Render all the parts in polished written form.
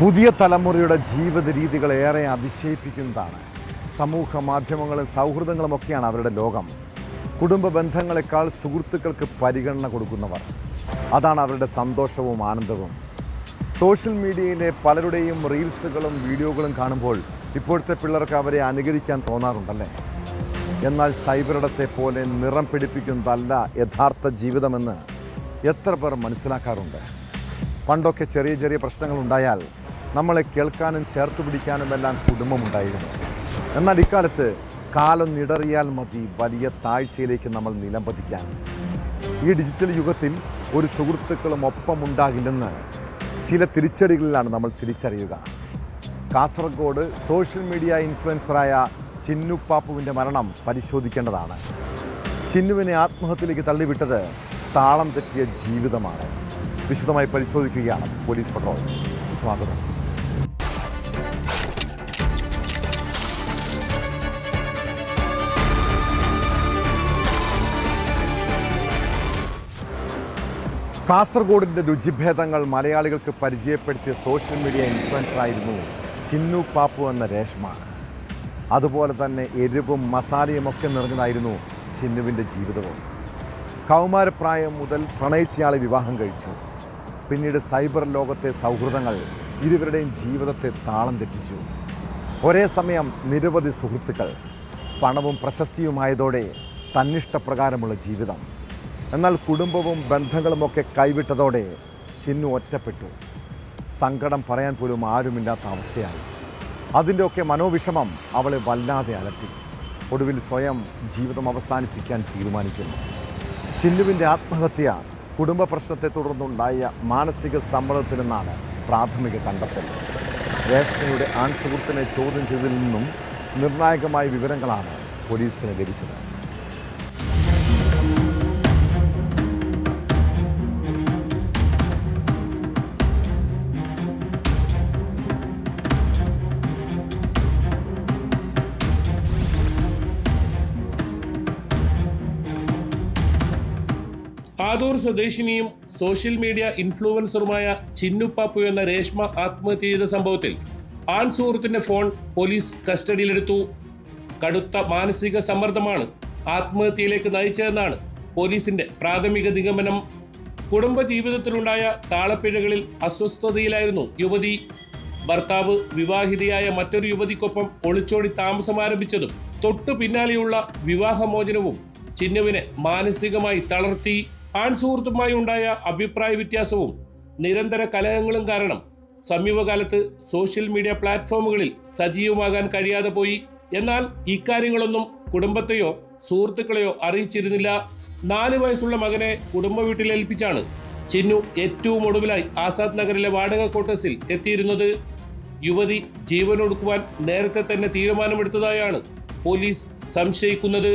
പുതിയ തലമുറയുടെ ജീവിത രീതികൾ ഏറെ അതിശയിപ്പിക്കുന്നതാണ്. സമൂഹ മാധ്യമങ്ങളും സൗഹൃദങ്ങളുമൊക്കെയാണ് അവരുടെ ലോകം. കുടുംബ ബന്ധങ്ങളെക്കാൾ സുഹൃത്തുക്കൾക്ക് പരിഗണന കൊടുക്കുന്നവർ. അതാണ് അവരുടെ സന്തോഷവും ആനന്ദവും. സോഷ്യൽ മീഡിയയിലെ പലരുടെയും റീൽസുകളും വീഡിയോകളും കാണുമ്പോൾ ഇപ്പോഴത്തെ പിള്ളേർക്ക് അവരെ അനുകരിക്കാൻ തോന്നാറുണ്ടല്ലേ? എന്നാൽ സൈബറിടത്തെ പോലെ നിറം പിടിപ്പിക്കുന്നതല്ല യഥാർത്ഥ ജീവിതമെന്ന് എത്ര പേർ മനസ്സിലാക്കാറുണ്ട്? പണ്ടൊക്കെ ചെറിയ ചെറിയ പ്രശ്നങ്ങളുണ്ടായാൽ നമ്മളെ കേൾക്കാനും ചേർത്ത് പിടിക്കാനുമെല്ലാം കുടുംബമുണ്ടായിരുന്നു. എന്നാൽ ഇക്കാലത്ത് കാലം നിടറിയാൽ മതി വലിയ താഴ്ചയിലേക്ക് നമ്മൾ നിലംപതിക്കാൻ. ഈ ഡിജിറ്റൽ യുഗത്തിൽ ഒരു സുഹൃത്തുക്കളും ഒപ്പമുണ്ടാകില്ലെന്ന് ചില തിരിച്ചടികളിലാണ് നമ്മൾ തിരിച്ചറിയുക. കാസർഗോഡ് സോഷ്യൽ മീഡിയ ഇൻഫ്ലുവൻസറായ ചിന്നു പാപ്പുവിൻ്റെ മരണം പരിശോധിക്കേണ്ടതാണ്. ചിന്നുവിനെ ആത്മഹത്യയിലേക്ക് തള്ളിവിട്ടത് താളം തെറ്റിയ ജീവിതമാണ്. വിശദമായി പരിശോധിക്കുകയാണ് പോലീസ് പട്രോൾ. സ്വാഗതം. കാസർഗോഡിൻ്റെ രുചിഭേദങ്ങൾ മലയാളികൾക്ക് പരിചയപ്പെടുത്തിയ സോഷ്യൽ മീഡിയ ഇൻഫ്ലുവൻസറായിരുന്നു ചിന്നു പാപ്പു എന്ന രേഷ്മ. അതുപോലെ തന്നെ എരിവും മസാലയുമൊക്കെ നിറഞ്ഞതായിരുന്നു ചിന്നുവിൻ്റെ ജീവിതവും. കൗമാരപ്രായം മുതൽ പ്രണയിച്ചയാളെ വിവാഹം കഴിച്ചു. പിന്നീട് സൈബർ ലോകത്തെ സൗഹൃദങ്ങൾ ഇരുവരുടെയും ജീവിതത്തെ താളം തെറ്റിച്ചു. ഒരേ സമയം നിരവധി സുഹൃത്തുക്കൾ, പണവും പ്രശസ്തിയുമായതോടെ തന്നിഷ്ടപ്രകാരമുള്ള ജീവിതം. എന്നാൽ കുടുംബവും ബന്ധങ്ങളുമൊക്കെ കൈവിട്ടതോടെ ചിന്നു ഒറ്റപ്പെട്ടു. സങ്കടം പറയാൻ പോലും ആരുമില്ലാത്ത അവസ്ഥയായി. അതിൻ്റെയൊക്കെ മനോവിഷമം അവളെ വല്ലാതെ അലട്ടി. ഒടുവിൽ സ്വയം ജീവിതം അവസാനിപ്പിക്കാൻ തീരുമാനിക്കുന്നു. ചിന്നുവിൻ്റെ ആത്മഹത്യ കുടുംബ പ്രശ്നത്തെ തുടർന്നുണ്ടായ മാനസിക സമ്മർദ്ദത്തിൽ നിന്നാണ് പ്രാഥമിക കണ്ടെത്തൽ. രേഷ്മയുടെ ആൺ സുഹൃത്തിനെ ചോദ്യം ചെയ്തതിൽ നിന്നും നിർണായകമായ വിവരങ്ങളാണ് പോലീസിന് ലഭിച്ചത്. ആദൂർ സ്വദേശിനിയും സോഷ്യൽ മീഡിയ ഇൻഫ്ലുവൻസറുമായ ചിന്നു പാപ്പു എന്ന രേഷ്മ ആത്മഹത്യ ചെയ്ത സംഭവത്തിൽ ആൺ സുഹൃത്തിന്റെ ഫോൺ പോലീസ് കസ്റ്റഡിയിലെടുത്തു. കടുത്ത മാനസിക സമ്മർദ്ദമാണ് ആത്മഹത്യയിലേക്ക് നയിച്ചതെന്നാണ് പോലീസിന്റെ പ്രാഥമിക നിഗമനം. കുടുംബജീവിതത്തിലുണ്ടായ താളപ്പിഴകളിൽ അസ്വസ്ഥതയിലായിരുന്നു യുവതി. ഭർത്താവ് വിവാഹിതയായ മറ്റൊരു യുവതിക്കൊപ്പം ഒളിച്ചോടി താമസം ആരംഭിച്ചതും തൊട്ടു പിന്നാലെയുള്ള വിവാഹമോചനവും ചിന്നുവിനെ മാനസികമായി തളർത്തി. ആൺ സുഹൃത്തുമായി ഉണ്ടായ അഭിപ്രായ വ്യത്യാസവും നിരന്തര കലഹങ്ങളും കാരണം സമീപകാലത്ത് സോഷ്യൽ മീഡിയ പ്ലാറ്റ്ഫോമുകളിൽ സജീവമാകാൻ കഴിയാതെ പോയി. എന്നാൽ ഇക്കാര്യങ്ങളൊന്നും കുടുംബത്തെയോ സുഹൃത്തുക്കളെയോ അറിയിച്ചിരുന്നില്ല. 4 വയസ്സുള്ള മകനെ കുടുംബ വീട്ടിൽ ഏൽപ്പിച്ചാണ് ചിന്നു ഏറ്റവും ഒടുവിലായി ആസാദ് നഗറിലെ വാടക ക്വാർട്ടേഴ്സിൽ എത്തിയിരുന്നത്. യുവതി ജീവനൊടുക്കുവാൻ നേരത്തെ തന്നെ തീരുമാനമെടുത്തതായാണ് പോലീസ് സംശയിക്കുന്നത്.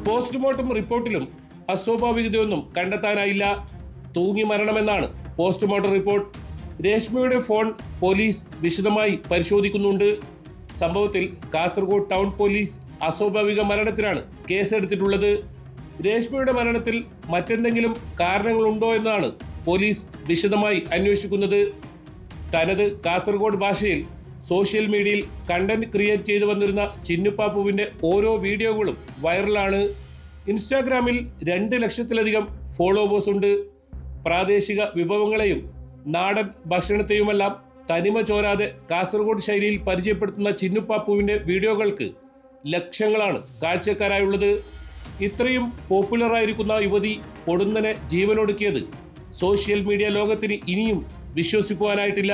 പോസ്റ്റ്മോർട്ടം റിപ്പോർട്ടിലും അസ്വാഭാവികതയൊന്നും കണ്ടെത്താനായില്ല. തൂങ്ങി മരണമെന്നാണ് പോസ്റ്റ്മോർട്ടം റിപ്പോർട്ട്. രേഷ്മയുടെ ഫോൺ പോലീസ് വിശദമായി പരിശോധിക്കുന്നുണ്ട്. സംഭവത്തിൽ കാസർഗോഡ് ടൗൺ പോലീസ് അസ്വാഭാവിക മരണത്തിനാണ് കേസെടുത്തിട്ടുള്ളത്. രേഷ്മയുടെ മരണത്തിൽ മറ്റെന്തെങ്കിലും കാരണങ്ങളുണ്ടോ എന്നാണ് പോലീസ് വിശദമായി അന്വേഷിക്കുന്നത്. തനത് കാസർഗോഡ് ഭാഷയിൽ സോഷ്യൽ മീഡിയയിൽ കണ്ടന്റ് ക്രിയേറ്റ് ചെയ്തു വന്നിരുന്ന ചിന്നു പാപ്പുവിന്റെ ഓരോ വീഡിയോകളും വൈറലാണ്. ഇൻസ്റ്റാഗ്രാമിൽ 2 ലക്ഷത്തിലധികം ഫോളോവേഴ്സ് ഉണ്ട്. പ്രാദേശിക വിഭവങ്ങളെയും നാടൻ ഭക്ഷണത്തെയുമെല്ലാം തനിമ ചോരാതെ കാസർഗോഡ് ശൈലിയിൽ പരിചയപ്പെടുത്തുന്ന ചിന്നു പാപ്പുവിന്റെ വീഡിയോകൾക്ക് ലക്ഷങ്ങളാണ് കാഴ്ചക്കാരായുള്ളത്. ഇത്രയും പോപ്പുലറായിരിക്കുന്ന യുവതി പൊടുന്നനെ ജീവനൊടുക്കിയത് സോഷ്യൽ മീഡിയ ലോകത്തിന് ഇനിയും വിശ്വസിക്കുവാനായിട്ടില്ല.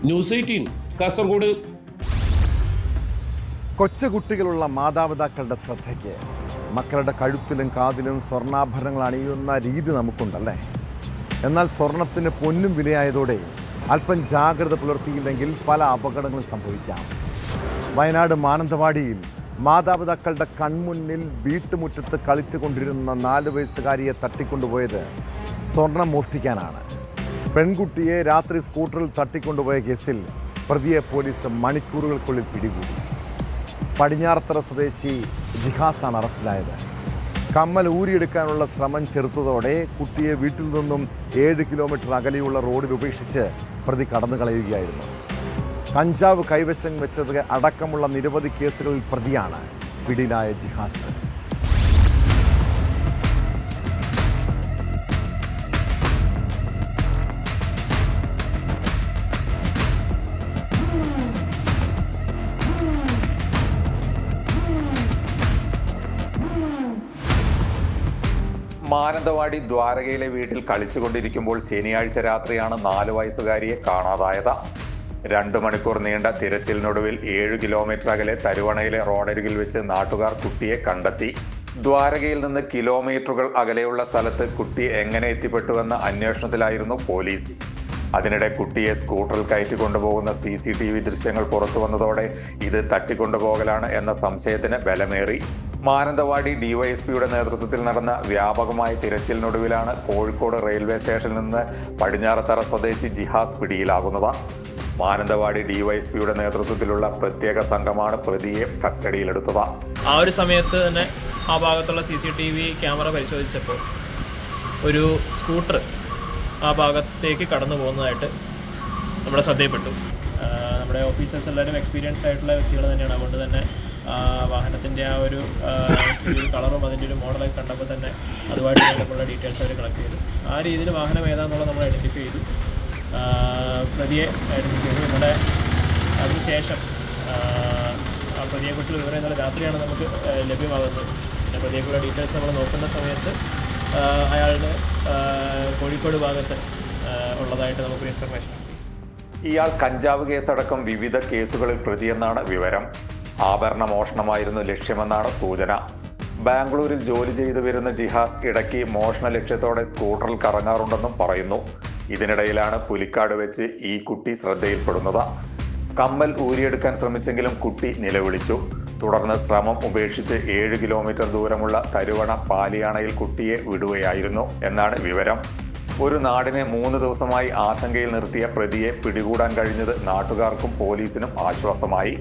ന്യൂസ് 18 കാസർഗോഡ്. കൊച്ചുകുട്ടികളുള്ള മാതാപിതാക്കളുടെ ശ്രദ്ധയ്ക്ക് മക്കളുടെ കഴുത്തിലും കാതിലും സ്വർണ്ണാഭരണങ്ങൾ അണിയുന്ന രീതി നമുക്കുണ്ടല്ലേ? എന്നാൽ സ്വർണത്തിന് പൊന്നും വിലയായതോടെ അല്പം ജാഗ്രത പുലർത്തിയില്ലെങ്കിൽ പല അപകടങ്ങളും സംഭവിക്കാം. വയനാട് മാനന്തവാടിയിൽ മാതാപിതാക്കളുടെ കൺമുന്നിൽ വീട്ടുമുറ്റത്ത് കളിച്ചുകൊണ്ടിരുന്ന 4 വയസ്സുകാരിയെ തട്ടിക്കൊണ്ടുപോയത് സ്വർണം മോഷ്ടിക്കാനാണ്. പെൺകുട്ടിയെ രാത്രി സ്കൂട്ടറിൽ തട്ടിക്കൊണ്ടുപോയ കേസിൽ പ്രതിയെ പോലീസ് മണിക്കൂറുകൾക്കുള്ളിൽ പിടികൂടി. പടിഞ്ഞാറത്തറ സ്വദേശി ജിഹാസാണ് അറസ്റ്റിലായത്. കമ്മൽ ഊരിയെടുക്കാനുള്ള ശ്രമം ചെറുത്തതോടെ കുട്ടിയെ വീട്ടിൽ നിന്നും 7 കിലോമീറ്റർ അകലെയുള്ള റോഡിൽ ഉപേക്ഷിച്ച് പ്രതി കടന്നു കളയുകയായിരുന്നു. കഞ്ചാവ് കൈവശം വെച്ചത് അടക്കമുള്ള നിരവധി കേസുകളിൽ പ്രതിയാണ് പിടിയിലായ ജിഹാസ്. മാനന്തവാടി ദ്വാരകയിലെ വീട്ടിൽ കളിച്ചുകൊണ്ടിരിക്കുമ്പോൾ ശനിയാഴ്ച രാത്രിയാണ് 4 വയസ്സുകാരിയെ കാണാതായത്. 2 മണിക്കൂർ നീണ്ട തിരച്ചിലിനൊടുവിൽ 7 കിലോമീറ്റർ അകലെ തരുവണയിലെ റോഡരികിൽ വെച്ച് നാട്ടുകാർ കുട്ടിയെ കണ്ടെത്തി. ദ്വാരകയിൽ നിന്ന് കിലോമീറ്ററുകൾ അകലെയുള്ള സ്ഥലത്ത് കുട്ടി എങ്ങനെ എത്തിപ്പെട്ടുവെന്ന അന്വേഷണത്തിലായിരുന്നു പോലീസ്. അതിനിടെ കുട്ടിയെ സ്കൂട്ടറിൽ കയറ്റിക്കൊണ്ടുപോകുന്ന CCTV ദൃശ്യങ്ങൾ പുറത്തു വന്നതോടെ ഇത് തട്ടിക്കൊണ്ടുപോകലാണ് എന്ന സംശയത്തിന് ബലമേറി. മാനന്തവാടി DYSPയുടെ നേതൃത്വത്തിൽ നടന്ന വ്യാപകമായ തിരച്ചിലിനൊടുവിലാണ് കോഴിക്കോട് റെയിൽവേ സ്റ്റേഷനിൽ നിന്ന് പടിഞ്ഞാറത്തറ സ്വദേശി ജിഹാസ് പിടിയിലാകുന്നത്. മാനന്തവാടി DYSPയുടെ നേതൃത്വത്തിലുള്ള പ്രത്യേക സംഘമാണ് പ്രതിയെ കസ്റ്റഡിയിലെടുത്തത്. ആ ഒരു സമയത്ത് തന്നെ ആ ഭാഗത്തുള്ള CCTV ക്യാമറ പരിശോധിച്ചപ്പോൾ ഒരു സ്കൂട്ടർ ആ ഭാഗത്തേക്ക് കടന്നു പോകുന്നതായിട്ട് നമ്മുടെ ശ്രദ്ധയിൽപ്പെട്ടു. നമ്മുടെ ഓഫീസേഴ്സ് എല്ലാവരും എക്സ്പീരിയൻസ്ഡ് ആയിട്ടുള്ള വ്യക്തികൾ തന്നെയാണ്. അതുകൊണ്ട് തന്നെ വാഹനത്തിൻ്റെ ആ ഒരു ചെറിയൊരു കളറും അതിൻ്റെ ഒരു മോഡലൊക്കെ കണ്ടപ്പോൾ തന്നെ അതുമായിട്ട് ബന്ധപ്പെട്ട ഡീറ്റെയിൽസ് അവർ കളക്ട് ചെയ്തു. ആ രീതിയിൽ വാഹനം ഏതാണെന്നുള്ളത് നമ്മൾ ഐഡൻറ്റിഫൈ ചെയ്തു. പ്രതിയെ ഐഡൻറ്റിഫൈ ചെയ്തു. നമ്മുടെ അതിനുശേഷം ആ പ്രതിയെക്കുറിച്ചുള്ള വിവരം ഇന്നലെ രാത്രിയാണ് നമുക്ക് ലഭ്യമാകുന്നത്. പിന്നെ പ്രതിയെക്കുറിച്ചുള്ള ഡീറ്റെയിൽസ് നമ്മൾ നോക്കുന്ന സമയത്ത് അയാളുടെ കോഴിക്കോട് ഭാഗത്ത് ഉള്ളതായിട്ട് നമുക്കൊരു ഇൻഫർമേഷൻ. ഇയാൾ കഞ്ചാവ് കേസടക്കം വിവിധ കേസുകളിൽ പ്രതിയെന്നാണ് വിവരം. ആഭരണ മോഷണമായിരുന്നു ലക്ഷ്യമെന്നാണ് സൂചന. ബാംഗ്ലൂരിൽ ജോലി ചെയ്തു വരുന്ന ജിഹാസ് ഇടയ്ക്ക് മോഷണ ലക്ഷ്യത്തോടെ സ്കൂട്ടറിൽ കറങ്ങാറുണ്ടെന്നും പറയുന്നു. ഇതിനിടയിലാണ് പുലിക്കാട് വെച്ച് ഈ കുട്ടി ശ്രദ്ധയിൽപ്പെടുന്നത്. കമ്മൽ ഊരിയെടുക്കാൻ ശ്രമിച്ചെങ്കിലും കുട്ടി നിലവിളിച്ചു. തുടർന്ന് ശ്രമം ഉപേക്ഷിച്ച് 7 കിലോമീറ്റർ ദൂരമുള്ള തരുവണ പാലിയാണയിൽ കുട്ടിയെ വിടുകയായിരുന്നു എന്നാണ് വിവരം. ഒരു നാടിനെ 3 ദിവസമായി ആശങ്കയിൽ നിർത്തിയ പ്രതിയെ പിടികൂടാൻ കഴിഞ്ഞത് നാട്ടുകാർക്കും പോലീസിനും ആശ്വാസമായി.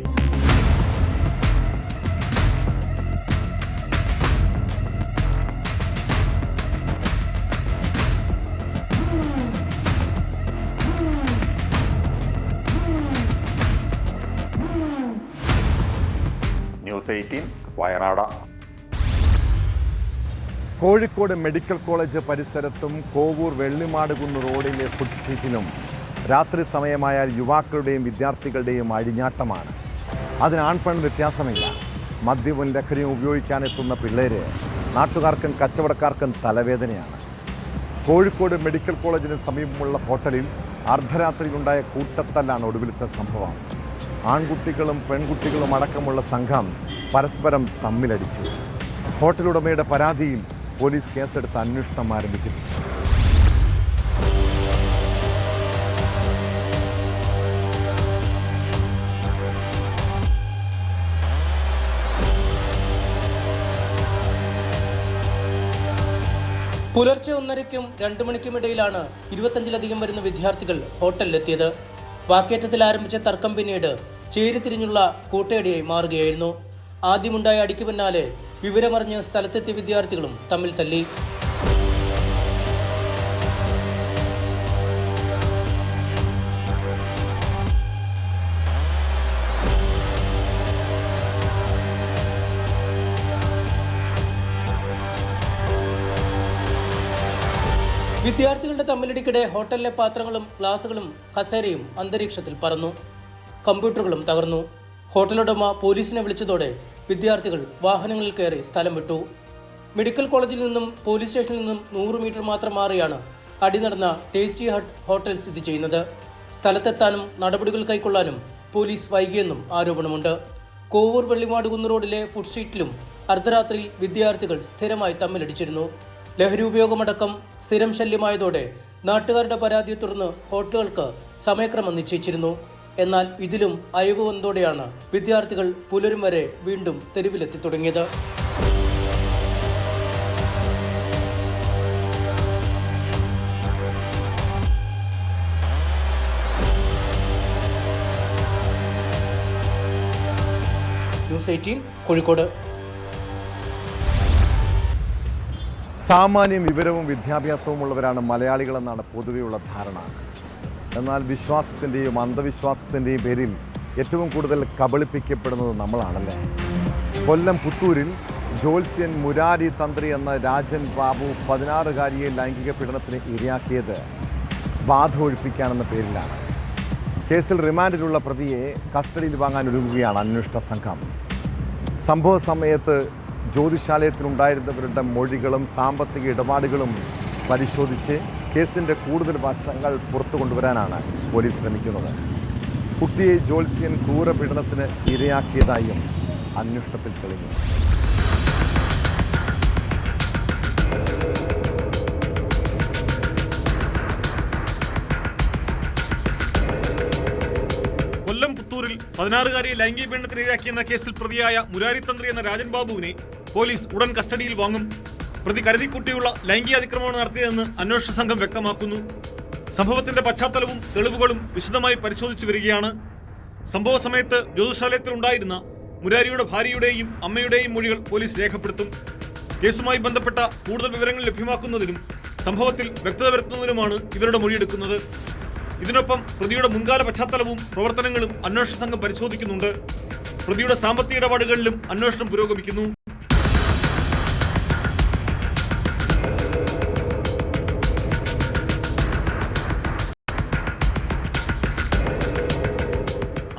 News 18 Wayanad. Kozhikode medical college പരിസരത്തും കോവൂർ വെള്ളിമാടുകുന്ന് റോഡിലെ ഫുഡ് സ്ട്രീറ്റിലും രാത്രി സമയമായാൽ യുവാക്കളുടെയും വിദ്യാർത്ഥികളുടെയും അഴിഞ്ഞാട്ടമാണ്. അതിന് ആൺപെൺ വ്യത്യാസമില്ല. മദ്യവും ലഹരിയും ഉപയോഗിക്കാനെത്തുന്ന പിള്ളേര് നാട്ടുകാർക്കും കച്ചവടക്കാർക്കും തലവേദനയാണ്. കോഴിക്കോട് മെഡിക്കൽ കോളേജിന് സമീപമുള്ള ഹോട്ടലിൽ അർദ്ധരാത്രിയിലുണ്ടായ കൂട്ടത്തല്ലാണ് ഒടുവിലത്തെ സംഭവം. ആൺകുട്ടികളും പെൺകുട്ടികളും അടക്കമുള്ള സംഘം പരസ്പരം തമ്മിലടിച്ചു. ഹോട്ടലുടമയുടെ പരാതിയിൽ പോലീസ് കേസെടുത്ത് അന്വേഷണം ആരംഭിച്ചിട്ടുണ്ട്. പുലർച്ചെ 1:30-ക്കും 2 മണിക്കുമിടയിലാണ് 25-ലധികം വരുന്ന വിദ്യാർത്ഥികൾ ഹോട്ടലിലെത്തിയത്. വാക്കേറ്റത്തിൽ ആരംഭിച്ച തർക്കം പിന്നീട് ചേരിതിരിഞ്ഞുള്ള കൂട്ടയടിയായി മാറുകയായിരുന്നു. ആദ്യമുണ്ടായ അടിക്ക് പിന്നാലെ വിവരമറിഞ്ഞ് സ്ഥലത്തെത്തിയ വിദ്യാർത്ഥികളും തമ്മിൽ തല്ലി. വിദ്യാർത്ഥികളുടെ തമ്മിലടിക്കിടെ ഹോട്ടലിലെ പാത്രങ്ങളും ഗ്ലാസുകളും കസേരയും അന്തരീക്ഷത്തിൽ പറന്നു. കമ്പ്യൂട്ടറുകളും തകർന്നു. ഹോട്ടലുടമ പോലീസിനെ വിളിച്ചതോടെ വിദ്യാർത്ഥികൾ വാഹനങ്ങളിൽ കയറി സ്ഥലം വിട്ടു. മെഡിക്കൽ കോളേജിൽ നിന്നും പോലീസ് സ്റ്റേഷനിൽ നിന്നും 100 മീറ്റർ മാത്രം മാറിയാണ് അടി നടന്ന ടേസ്റ്റി ഹട്ട് ഹോട്ടൽ സ്ഥിതി ചെയ്യുന്നത്. സ്ഥലത്തെത്താനും നടപടികൾ കൈക്കൊള്ളാനും പോലീസ് വൈകിയെന്നും ആരോപണമുണ്ട്. കോവൂർ വെള്ളിമാടുകുന്ന് റോഡിലെ ഫുഡ് സ്ട്രീറ്റിലും അർദ്ധരാത്രിയിൽ വിദ്യാർത്ഥികൾ സ്ഥിരമായി തമ്മിലടിച്ചിരുന്നു. ലഹരി ഉപയോഗമടക്കം സ്ഥിരം ശല്യമായതോടെ നാട്ടുകാരുടെ പരാതിയെ തുടർന്ന് ഹോട്ടലുകൾക്ക് സമയക്രമം നിശ്ചയിച്ചിരുന്നു. എന്നാൽ ഇതിലും അയവ് വന്നതോടെയാണ് വിദ്യാർത്ഥികൾ പുലരും വരെ വീണ്ടും തെരുവിലെത്തി തുടങ്ങിയത്. ന്യൂസ് 18 കോഴിക്കോട്. സാമാന്യം വിവരവും വിദ്യാഭ്യാസവും ഉള്ളവരാണ് മലയാളികളെന്നാണ് പൊതുവെയുള്ള ധാരണ. എന്നാൽ വിശ്വാസത്തിൻ്റെയും അന്ധവിശ്വാസത്തിൻ്റെയും പേരിൽ ഏറ്റവും കൂടുതൽ കബളിപ്പിക്കപ്പെടുന്നത് നമ്മളാണല്ലേ. കൊല്ലം പുത്തൂരിൽ ജ്യോത്സ്യൻ മുരാരി തന്ത്രി എന്ന രാജൻ ബാബു 16-കാരിയെ ലൈംഗിക പീഡനത്തിന് ഇരയാക്കിയത് ബാധ ഒഴിപ്പിക്കാനെന്ന പേരിലാണ്. കേസിൽ റിമാൻഡിലുള്ള പ്രതിയെ കസ്റ്റഡിയിൽ വാങ്ങാൻ ഒരുങ്ങുകയാണ് അന്വേഷണ സംഘം. സംഭവ സമയത്ത് ജ്യോതിശാലയത്തിലുണ്ടായിരുന്നവരുടെ മൊഴികളും സാമ്പത്തിക ഇടപാടുകളും പരിശോധിച്ച് കേസിൻ്റെ കൂടുതൽ വശങ്ങൾ പുറത്തു കൊണ്ടുവരാനാണ് പോലീസ് ശ്രമിക്കുന്നത്. കുട്ടിയെ ജ്യോത്സ്യൻ ക്രൂരപീഡനത്തിന് ഇരയാക്കിയതായും അന്വേഷണത്തിൽ തെളിഞ്ഞു. കൊല്ലം പുത്തൂരിൽ 16-കാരിയെ ലൈംഗിക പീഡനത്തിന് ഇരയാക്കിയെന്ന കേസിൽ പ്രതിയായ മുരാരി തന്ത്രി എന്ന രാജൻ ബാബുവിനെ പോലീസ് ഉടൻ കസ്റ്റഡിയിൽ വാങ്ങും. പ്രതി കരുതിക്കുട്ടിയുള്ള ലൈംഗിക അതിക്രമമാണ് നടത്തിയതെന്ന് അന്വേഷണ സംഘം വ്യക്തമാക്കുന്നു. സംഭവത്തിന്റെ പശ്ചാത്തലവും തെളിവുകളും വിശദമായി പരിശോധിച്ചു വരികയാണ്. സംഭവ സമയത്ത് ജ്യോതിശാലയത്തിലുണ്ടായിരുന്ന മുരാരിയുടെ ഭാര്യയുടെയും അമ്മയുടെയും മൊഴികൾ പോലീസ് രേഖപ്പെടുത്തും. കേസുമായി ബന്ധപ്പെട്ട കൂടുതൽ വിവരങ്ങൾ ലഭ്യമാക്കുന്നതിനും സംഭവത്തിൽ വ്യക്തത വരുത്തുന്നതിനുമാണ് ഇവരുടെ മൊഴിയെടുക്കുന്നത്. ഇതിനൊപ്പം പ്രതിയുടെ മുൻകാല പശ്ചാത്തലവും പ്രവർത്തനങ്ങളും അന്വേഷണ സംഘം പരിശോധിക്കുന്നുണ്ട്. പ്രതിയുടെ സാമ്പത്തിക ഇടപാടുകളിലും അന്വേഷണം പുരോഗമിക്കുന്നു.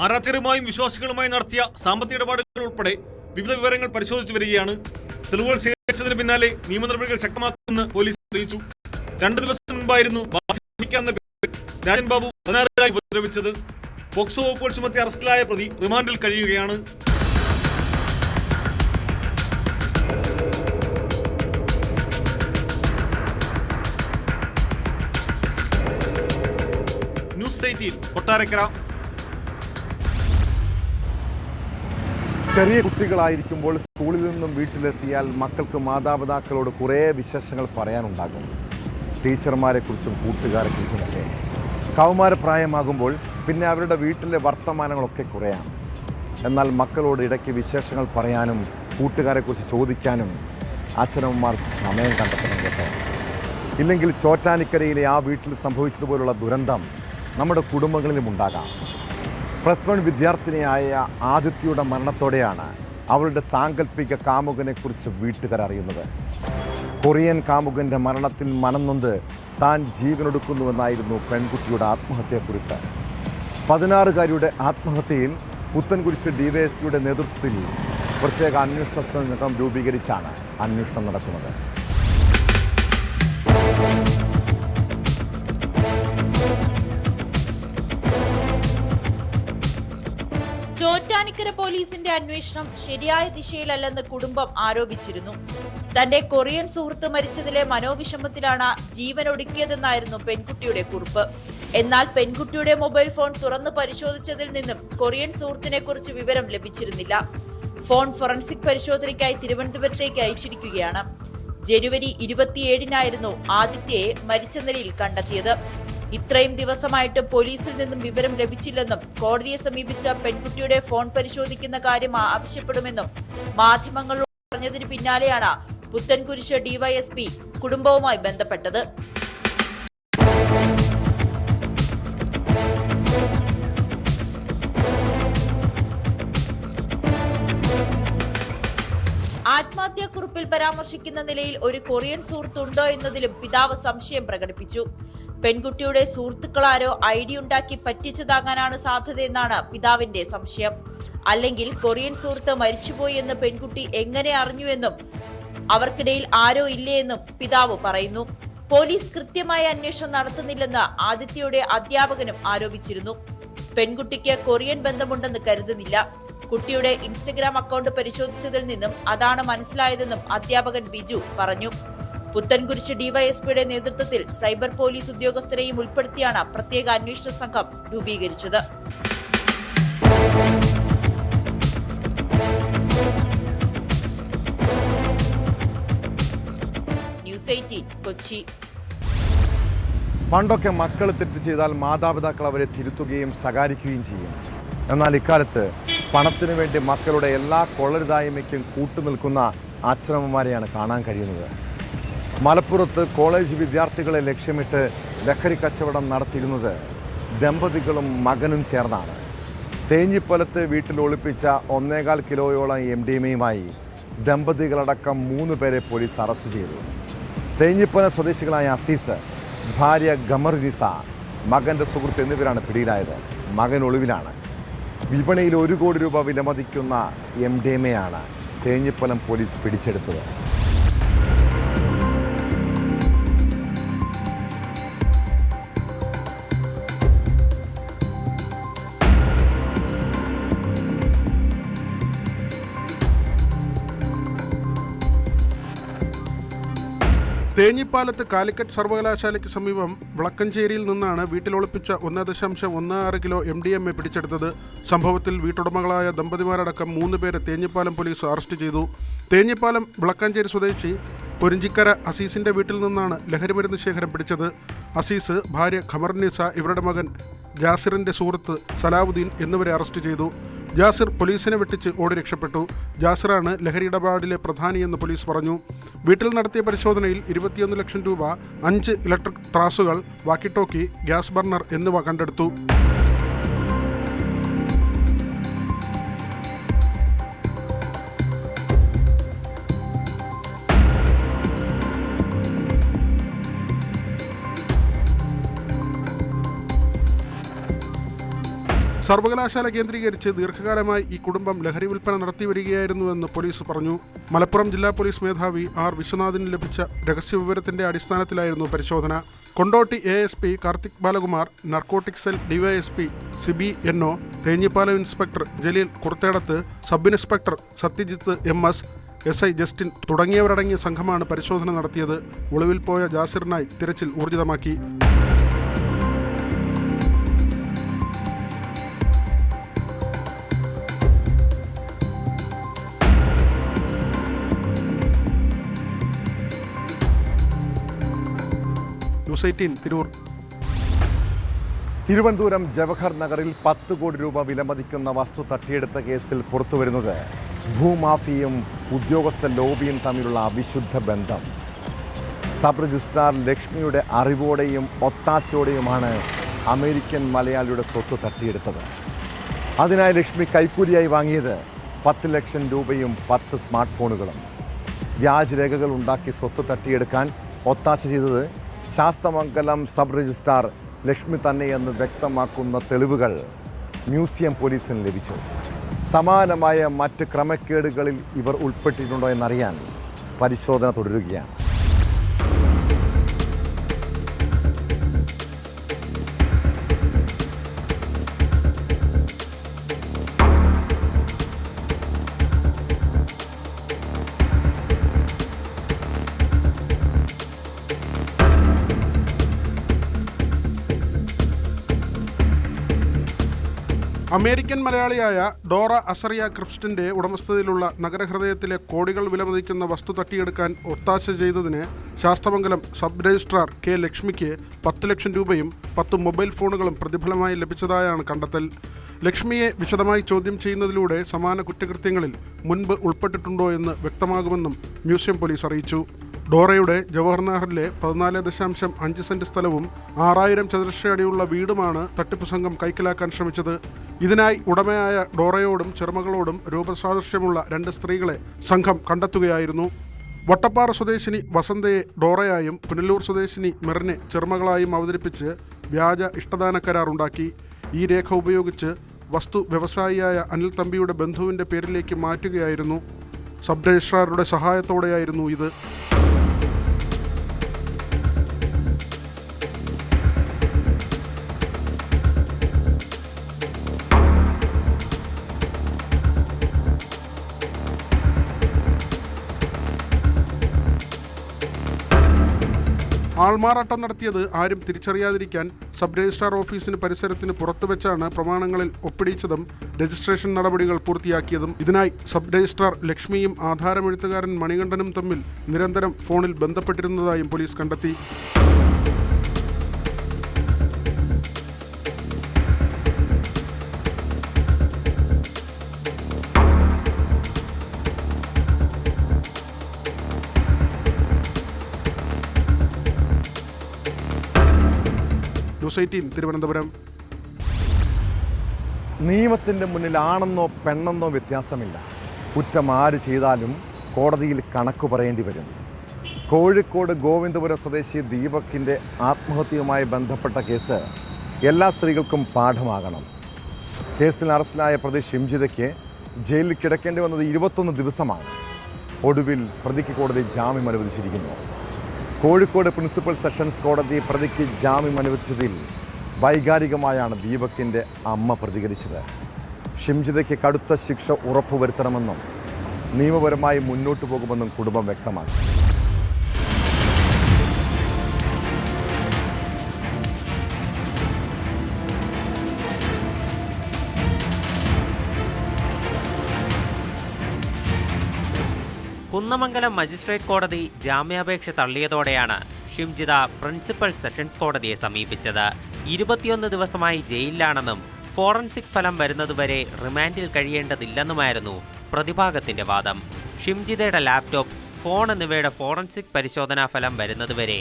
ആരാധ്യരുമായും വിശ്വാസികളുമായി നടത്തിയ സാമ്പത്തിക ഇടപാടുകൾ ഉൾപ്പെടെ വിവിധ വിവരങ്ങൾ പരിശോധിച്ചു വരികയാണ്. തെളിവുകൾ ശേഖരിച്ചതിന് പിന്നാലെ നിയമ നടപടികൾ ശക്തമാക്കുമെന്ന് പോലീസ് അറിയിച്ചു. 2 ദിവസം മുൻപായിരുന്നു രാജൻ ബാബു 16-കാരി ഉപദ്രവിച്ചത്. പോക്സോ വകുപ്പുകൾ ചുമത്തി അറസ്റ്റിലായ പ്രതി റിമാൻഡിൽ കഴിയുകയാണ്. ന്യൂസ് 18 കൊട്ടാരക്കര. ചെറിയ കുട്ടികളായിരിക്കുമ്പോൾ സ്കൂളിൽ നിന്നും വീട്ടിലെത്തിയാൽ മക്കൾക്ക് മാതാപിതാക്കളോട് കുറേ വിശേഷങ്ങൾ പറയാനുണ്ടാകും. ടീച്ചർമാരെക്കുറിച്ചും കൂട്ടുകാരെക്കുറിച്ചുമൊക്കെ. കൗമാരപ്രായമാകുമ്പോൾ പിന്നെ അവരുടെ വീട്ടിലെ വർത്തമാനങ്ങളൊക്കെ കുറയാണ്. എന്നാൽ മക്കളോട് ഇടയ്ക്ക് വിശേഷങ്ങൾ പറയാനും കൂട്ടുകാരെക്കുറിച്ച് ചോദിക്കാനും അച്ഛനമ്മമാർ സമയം കണ്ടെത്തണം കേട്ടോ. ഇല്ലെങ്കിൽ ചോറ്റാനിക്കരയിലെ ആ വീട്ടിൽ സംഭവിച്ചതുപോലുള്ള ദുരന്തം നമ്മുടെ കുടുംബങ്ങളിലും ഉണ്ടാകാം. +1 വിദ്യാർത്ഥിനിയായ ആദിത്യയുടെ മരണത്തോടെയാണ് അവളുടെ സാങ്കല്പിക കാമുകനെക്കുറിച്ച് വീട്ടുകാർ അറിയുന്നത്. കൊറിയൻ കാമുകൻ്റെ മരണത്തിൽ മനംനൊന്ത് താൻ ജീവനൊടുക്കുന്നുവെന്നായിരുന്നു പെൺകുട്ടിയുടെ ആത്മഹത്യാക്കുറിപ്പ്. 16-കാരിയുടെ ആത്മഹത്യയിൽ പുത്തൻകുരിശ് ഡിവൈഎസ്പിയുടെ നേതൃത്വത്തിൽ പ്രത്യേക അന്വേഷണ സംഘം രൂപീകരിച്ചാണ് അന്വേഷണം നടക്കുന്നത്. ചോറ്റാനിക്കര പോലീസിന്റെ അന്വേഷണം ശരിയായ ദിശയിലല്ലെന്ന് കുടുംബം ആരോപിച്ചിരുന്നു. തന്റെ കൊറിയൻ സുഹൃത്ത് മരിച്ചതിലെ മനോവിഷമത്തിലാണ് ജീവനൊടുക്കിയതെന്നായിരുന്നു പെൺകുട്ടിയുടെ കുറിപ്പ്. എന്നാൽ പെൺകുട്ടിയുടെ മൊബൈൽ ഫോൺ തുറന്നു പരിശോധിച്ചതിൽ നിന്നും കൊറിയൻ സുഹൃത്തിനെ കുറിച്ച് വിവരം ലഭിച്ചിരുന്നില്ല. ഫോൺ ഫോറൻസിക് പരിശോധനയ്ക്കായി തിരുവനന്തപുരത്തേക്ക് അയച്ചിരിക്കുകയാണ്. ജനുവരി 27-നായിരുന്നു ആദിത്യയെ മരിച്ച നിലയിൽ കണ്ടെത്തിയത്. ഇത്രയും ദിവസമായിട്ടും പോലീസിൽ നിന്നും വിവരം ലഭിച്ചില്ലെന്നും കോടതിയെ സമീപിച്ച പെൺകുട്ടിയുടെ ഫോൺ പരിശോധിക്കുന്ന കാര്യം ആവശ്യപ്പെടുമെന്നും മാധ്യമങ്ങളോട് പറഞ്ഞതിന് പിന്നാലെയാണ് പുത്തൻകുരിശ് ഡിവൈഎസ്പി കുടുംബവുമായി ബന്ധപ്പെട്ടത്. ആത്മഹത്യാക്കുറിപ്പിൽ പരാമർശിക്കുന്ന നിലയിൽ ഒരു കൊറിയൻ സുഹൃത്തുണ്ടോ എന്നതിലും പിതാവ് സംശയം പ്രകടിപ്പിച്ചു. പെൺകുട്ടിയുടെ സുഹൃത്തുക്കളാരോ ഐഡി ഉണ്ടാക്കി പറ്റിച്ചതാകാനാണ് സാധ്യതയെന്നാണ് പിതാവിന്റെ സംശയം. അല്ലെങ്കിൽ കൊറിയൻ സുഹൃത്ത് മരിച്ചുപോയി എന്ന് പെൺകുട്ടി എങ്ങനെ അറിഞ്ഞുവെന്നും അവർക്കിടയിൽ ആരോ ഇല്ലയെന്നും പിതാവ് പറയുന്നു. പോലീസ് കൃത്യമായ അന്വേഷണം നടത്തുന്നില്ലെന്ന് ആദിത്യയുടെ അധ്യാപകനും ആരോപിച്ചിരുന്നു. പെൺകുട്ടിക്ക് കൊറിയൻ ബന്ധമുണ്ടെന്ന് കരുതുന്നില്ല. കുട്ടിയുടെ ഇൻസ്റ്റഗ്രാം അക്കൗണ്ട് പരിശോധിച്ചതിൽ നിന്നും അതാണ് മനസ്സിലായതെന്നും അധ്യാപകൻ ബിജു പറഞ്ഞു. പുത്തൻകുരിശ് ഡിവൈഎസ്പിയുടെ നേതൃത്വത്തിൽ സൈബർ പോലീസ് ഉദ്യോഗസ്ഥരെയും ഉൾപ്പെടുത്തിയാണ് പ്രത്യേക അന്വേഷണ സംഘം രൂപീകരിച്ചത്. ന്യൂസ് 18 കൊച്ചി. പണ്ടൊക്കെ മക്കൾ തെറ്റ് ചെയ്താൽ മാതാപിതാക്കൾ അവരെ തിരുത്തുകയും ശകാരിക്കുകയും ചെയ്യും. എന്നാൽ ഇക്കാലത്ത് പണത്തിനു വേണ്ടി മക്കളുടെ എല്ലാ കൊള്ളരുതായ്മയ്ക്കും കൂട്ടുനിൽക്കുന്ന അച്ഛനമ്മമാരെയാണ് കാണാൻ കഴിയുന്നത്. മലപ്പുറത്ത് കോളേജ് വിദ്യാർത്ഥികളെ ലക്ഷ്യമിട്ട് ലഹരി കച്ചവടം നടത്തിയിരുന്നത് ദമ്പതികളും മകനും ചേർന്നാണ്. തേഞ്ഞിപ്പലത്ത് വീട്ടിൽ ഒളിപ്പിച്ച 1.25 കിലോയോളം MDMAയുമായി ദമ്പതികളടക്കം 3 പേരെ പോലീസ് അറസ്റ്റ് ചെയ്തു. തേഞ്ഞിപ്പലം സ്വദേശികളായ അസീസ്, ഭാര്യ ഖമറുനിസ, മകൻ്റെ സുഹൃത്ത് എന്നിവരാണ് പിടിയിലായത്. മകൻ ഒളിവിലാണ്. വിപണിയിൽ 1 കോടി രൂപ വിലമതിക്കുന്ന MDMAയാണ് തേഞ്ഞിപ്പലം പോലീസ് പിടിച്ചെടുത്തത്. തേഞ്ഞിപ്പാലത്ത് കാലിക്കറ്റ് സർവകലാശാലയ്ക്ക് സമീപം വിളക്കഞ്ചേരിയിൽ നിന്നാണ് വീട്ടിലൊളിപ്പിച്ച 1.16 കിലോ MDMA പിടിച്ചെടുത്തത്. സംഭവത്തിൽ വീട്ടുടമകളായ ദമ്പതിമാരടക്കം 3 പേരെ തേഞ്ഞിപ്പാലം പോലീസ് അറസ്റ്റ് ചെയ്തു. തേഞ്ഞിപ്പാലം വിളക്കഞ്ചേരി സ്വദേശി പൊരിഞ്ചിക്കര അസീസിന്റെ വീട്ടിൽ നിന്നാണ് ലഹരിമരുന്ന് ശേഖരം പിടിച്ചത്. അസീസ്, ഭാര്യ ഖമറുനിസ, ഇവരുടെ മകൻ ജാസിറിന്റെ സുഹൃത്ത് സലാവുദ്ദീൻ എന്നിവരെ അറസ്റ്റ് ചെയ്തു. ജാസിർ പോലീസിനെ വെട്ടിച്ച് ഓടി രക്ഷപ്പെട്ടു. ജാസിറാണ് ലഹരി ഇടപാടിലെ പ്രധാനിയെന്ന് പോലീസ് പറഞ്ഞു. വീട്ടിൽ നടത്തിയ പരിശോധനയിൽ 21 ലക്ഷം രൂപ, 5 ഇലക്ട്രിക് ത്രാസുകൾ, വാക്കി ടോക്കി, ഗ്യാസ് ബർണർ എന്നിവ കണ്ടെടുത്തു. സർവകലാശാല കേന്ദ്രീകരിച്ച് ദീർഘകാലമായി ഈ കുടുംബം ലഹരി വിൽപ്പന നടത്തിവരികയായിരുന്നുവെന്ന് പോലീസ് പറഞ്ഞു. മലപ്പുറം ജില്ലാ പോലീസ് മേധാവി R. വിശ്വനാഥിന് ലഭിച്ച രഹസ്യവിവരത്തിന്റെ അടിസ്ഥാനത്തിലായിരുന്നു പരിശോധന. Kondotty ASP Karthik Balakumar, narcotic cell DYSP Sibi NO, Thenhipalam inspector Jaleel Kurthedath, sub inspector Sathyajith MS, SI Justin തുടങ്ങിയവരടങ്ങിയ സംഘമാണ് പരിശോധന നടത്തിയത്. ഒളിവിൽ പോയ ജാസിറിനായി തിരച്ചിൽ ഊർജിതമാക്കി. ന്യൂസ് 18 തിരൂർ. തിരുവനന്തപുരം ജവഹർ നഗറിൽ 10 കോടി രൂപ വിലമതിക്കുന്ന വസ്തു തട്ടിയെടുത്ത കേസിൽ പുറത്തുവരുന്നത് ഭൂമാഫിയയും ഉദ്യോഗസ്ഥ ലോബിയും തമ്മിലുള്ള അവിശുദ്ധ ബന്ധം. സബ് രജിസ്ട്രാർ ലക്ഷ്മിയുടെ അറിവോടെയും ഒത്താശയോടെയുമാണ് അമേരിക്കൻ മലയാളിയുടെ സ്വത്ത് തട്ടിയെടുത്തത്. അതിനായി ലക്ഷ്മി കൈക്കൂലിയായി വാങ്ങിയത് 10 ലക്ഷം രൂപയും 10 സ്മാർട്ട് ഫോണുകളും. വ്യാജരേഖകൾ ഉണ്ടാക്കി സ്വത്ത് തട്ടിയെടുക്കാൻ ഒത്താശ ചെയ്തത് ശാസ്തമംഗലം സബ് രജിസ്ട്രാർ ലക്ഷ്മി തന്നെയെന്ന് വ്യക്തമാക്കുന്ന തെളിവുകൾ മ്യൂസിയം പോലീസിന് ലഭിച്ചു. സമാനമായ മറ്റ് ക്രമക്കേടുകളിൽ ഇവർ ഉൾപ്പെട്ടിട്ടുണ്ടോ എന്നറിയാൻ പരിശോധന തുടരുകയാണ്. അമേരിക്കൻ മലയാളിയായ ഡോറ അസറിയ ക്രിപ്സ്റ്റന്റെ ഉടമസ്ഥതയിലുള്ള നഗരഹൃദയത്തിലെ കോടികൾ വിലമതിക്കുന്ന വസ്തു തട്ടിയെടുക്കാൻ ഒത്താശ ചെയ്തതിന് ശാസ്തമംഗലം സബ് രജിസ്ട്രാർ K. ലക്ഷ്മിക്ക് 10 ലക്ഷം രൂപയും 10 മൊബൈൽ ഫോണുകളും പ്രതിഫലമായി ലഭിച്ചതായാണ് കണ്ടെത്തൽ. ലക്ഷ്മിയെ വിശദമായി ചോദ്യം ചെയ്യുന്നതിലൂടെ സമാന കുറ്റകൃത്യങ്ങളിൽ മുൻപ് ഉൾപ്പെട്ടിട്ടുണ്ടോ എന്ന് വ്യക്തമാകുമെന്നും മ്യൂസിയം പോലീസ് അറിയിച്ചു. ഡോറയുടെ ജവഹർ നഗറിലെ 14.5 സെന്റ് സ്ഥലവും 6000 ചതുരശ്ര അടിയുള്ള വീടുമാണ് തട്ടിപ്പ് സംഘം കൈക്കലാക്കാൻ ശ്രമിച്ചത്. ഇതിനായി ഉടമയായ ഡോറയോടും ചെറുമകളോടും രൂപസാദൃശ്യമുള്ള 2 സ്ത്രീകളെ സംഘം കണ്ടെത്തുകയായിരുന്നു. വട്ടപ്പാറ സ്വദേശിനി വസന്തയെ ഡോറയായും പുനലൂർ സ്വദേശിനി മെറിനെ ചെറുമകളായും അവതരിപ്പിച്ച് വ്യാജ ഇഷ്ടദാന കരാറുണ്ടാക്കി. ഈ രേഖ ഉപയോഗിച്ച് വസ്തു വ്യവസായിയായ അനിൽ തമ്പിയുടെ ബന്ധുവിൻ്റെ പേരിലേക്ക് മാറ്റുകയായിരുന്നു. സബ് രജിസ്ട്രാറുടെ സഹായത്തോടെയായിരുന്നു ഇത്. ആൾമാറാട്ടം നടത്തിയത് ആരും തിരിച്ചറിയാതിരിക്കാൻ സബ് രജിസ്ട്രാർ ഓഫീസിന് പരിസരത്തിന് പുറത്തുവെച്ചാണ് പ്രമാണങ്ങളിൽ ഒപ്പിടിച്ചതും രജിസ്ട്രേഷൻ നടപടികൾ പൂർത്തിയാക്കിയതും. ഇതിനായി സബ് രജിസ്ട്രാർ ലക്ഷ്മിയും ആധാരമെഴുത്തുകാരൻ മണികണ്ഠനും തമ്മിൽ നിരന്തരം ഫോണിൽ ബന്ധപ്പെട്ടിരുന്നതായും പോലീസ് കണ്ടെത്തി. ന്യൂസ് 18 തിരുവനന്തപുരം. നിയമത്തിൻ്റെ മുന്നിൽ ആണെന്നോ പെണ്ണെന്നോ വ്യത്യാസമില്ല. കുറ്റം ആര് ചെയ്താലും കോടതിയിൽ കണക്ക് പറയേണ്ടി വരും. കോഴിക്കോട് ഗോവിന്ദപുരം സ്വദേശി ദീപകിൻ്റെ ആത്മഹത്യയുമായി ബന്ധപ്പെട്ട കേസ് എല്ലാ സ്ത്രീകൾക്കും പാഠമാകണം. കേസിൽ അറസ്റ്റിലായ പ്രതി ഷിംജിതയ്ക്ക് ജയിലിൽ കിടക്കേണ്ടി വന്നത് 21 ദിവസമാണ്. ഒടുവിൽ പ്രതിക്ക് കോടതി ജാമ്യം അനുവദിച്ചിരിക്കുന്നു. കോഴിക്കോട് പ്രിൻസിപ്പൽ സെഷൻസ് കോടതി പ്രതിക്ക് ജാമ്യം അനുവദിച്ചതിൽ വൈകാരികമായാണ് ദീപകിൻ്റെ അമ്മ പ്രതികരിച്ചത്. ഷിംജിതയ്ക്ക് കടുത്ത ശിക്ഷ ഉറപ്പുവരുത്തണമെന്നും നിയമപരമായി മുന്നോട്ടു പോകുമെന്നും കുടുംബം വ്യക്തമാക്കി. കുന്നമംഗലം മജിസ്ട്രേറ്റ് കോടതി ജാമ്യാപേക്ഷ തള്ളിയതോടെയാണ് ഷിംജിത പ്രിൻസിപ്പൽ സെഷൻസ് കോടതിയെ സമീപിച്ചത്. 21 ദിവസമായി ജയിലിലാണെന്നും ഫോറൻസിക് ഫലം വരുന്നതുവരെ റിമാൻഡിൽ കഴിയേണ്ടതില്ലെന്നുമായിരുന്നു പ്രതിഭാഗത്തിന്റെ വാദം. ഷിംജിതയുടെ ലാപ്ടോപ്പ്, ഫോൺ എന്നിവയുടെ ഫോറൻസിക് പരിശോധനാ ഫലം വരുന്നതുവരെ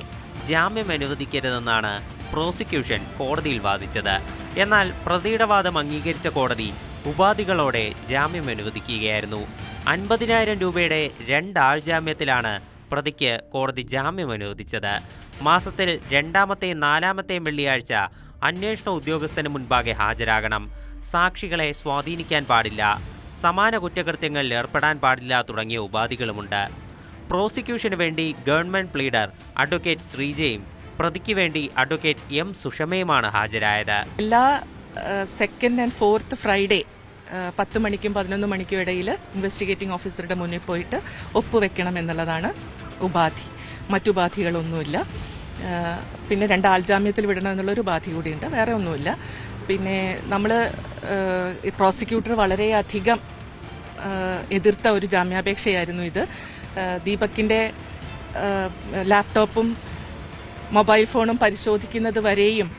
ജാമ്യം അനുവദിക്കരുതെന്നാണ് പ്രോസിക്യൂഷൻ കോടതിയിൽ വാദിച്ചത്. എന്നാൽ പ്രതിയുടെ വാദം അംഗീകരിച്ച കോടതി ഉപാധികളോടെ ജാമ്യം അനുവദിക്കുകയായിരുന്നു. 50,000 രൂപയുടെ 2 ആൾജാമ്യത്തിലാണ് പ്രതിക്ക് കോടതി ജാമ്യം അനുവദിച്ചത്. മാസത്തിൽ 2ാമത്തെയും 4ാമത്തെയും വെള്ളിയാഴ്ച അന്വേഷണ ഉദ്യോഗസ്ഥന് മുൻപാകെ ഹാജരാകണം. സാക്ഷികളെ സ്വാധീനിക്കാൻ പാടില്ല, സമാന കുറ്റകൃത്യങ്ങളിൽ ഏർപ്പെടാൻ പാടില്ല തുടങ്ങിയ ഉപാധികളുമുണ്ട്. പ്രോസിക്യൂഷന് വേണ്ടി ഗവൺമെന്റ് പ്ലീഡർ അഡ്വക്കേറ്റ് ശ്രീജയും പ്രതിക്ക് വേണ്ടി അഡ്വക്കേറ്റ് എം സുഷമയുമാണ് ഹാജരായത്. എല്ലാ സെക്കൻഡ് ആൻഡ് ഫോർത്ത് ഫ്രൈഡേ 10 മണിക്കും 11 മണിക്കും ഇടയിൽ ഇൻവെസ്റ്റിഗേറ്റിംഗ് ഓഫീസറുടെ മുന്നിൽ പോയിട്ട് ഒപ്പുവെക്കണം എന്നുള്ളതാണ് ഉപാധി. മറ്റുപാധികളൊന്നുമില്ല. പിന്നെ 2 ആൾജാമ്യത്തിൽ വിടണം എന്നുള്ളൊരു ഉപാധി കൂടിയുണ്ട്, വേറെ ഒന്നുമില്ല. പിന്നെ നമ്മൾ പ്രോസിക്യൂട്ടർ വളരെയധികം എതിർത്ത ഒരു ജാമ്യാപേക്ഷയായിരുന്നു ഇത്. ദീപകിൻ്റെ ലാപ്ടോപ്പും മൊബൈൽ ഫോണും പരിശോധിക്കുന്നത് വരെയും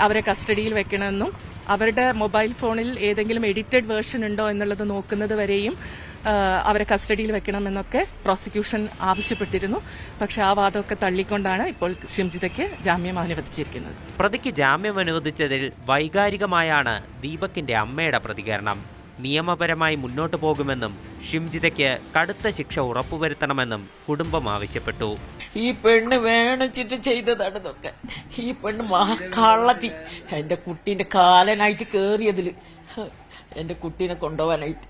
അവരെ കസ്റ്റഡിയിൽ വെക്കണമെന്നും അവരുടെ മൊബൈൽ ഫോണിൽ ഏതെങ്കിലും എഡിറ്റഡ് വേർഷൻ ഉണ്ടോ എന്നുള്ളത് നോക്കുന്നത് വരെയും അവരെ കസ്റ്റഡിയിൽ വെക്കണമെന്നൊക്കെ പ്രോസിക്യൂഷൻ ആവശ്യപ്പെട്ടിരുന്നു. പക്ഷേ ആ വാദമൊക്കെ തള്ളിക്കൊണ്ടാണ് ഇപ്പോൾ ഷിംജിതയ്ക്ക് ജാമ്യം അനുവദിച്ചിരിക്കുന്നത്. പ്രതിക്ക് ജാമ്യം അനുവദിച്ചതിൽ വൈകാരികമായാണ് ദീപകിന്റെ അമ്മയുടെ പ്രതികരണം. നിയമപരമായി മുന്നോട്ടു പോകുമെന്നും ഷിംജിതയ്ക്ക് കടുത്ത ശിക്ഷ ഉറപ്പുവരുത്തണമെന്നും കുടുംബം ആവശ്യപ്പെട്ടു. ഈ പെണ്ണ് വേണിച്ചിട്ട് ചെയ്തതാണ് ഇതൊക്കെ. ഈ പെണ്ണ് കള്ളത്തി എന്റെ കുട്ടീന്റെ കാലനായിട്ട് കേറിയതില് എന്റെ കുട്ടീനെ കൊണ്ടുപോകാനായിട്ട്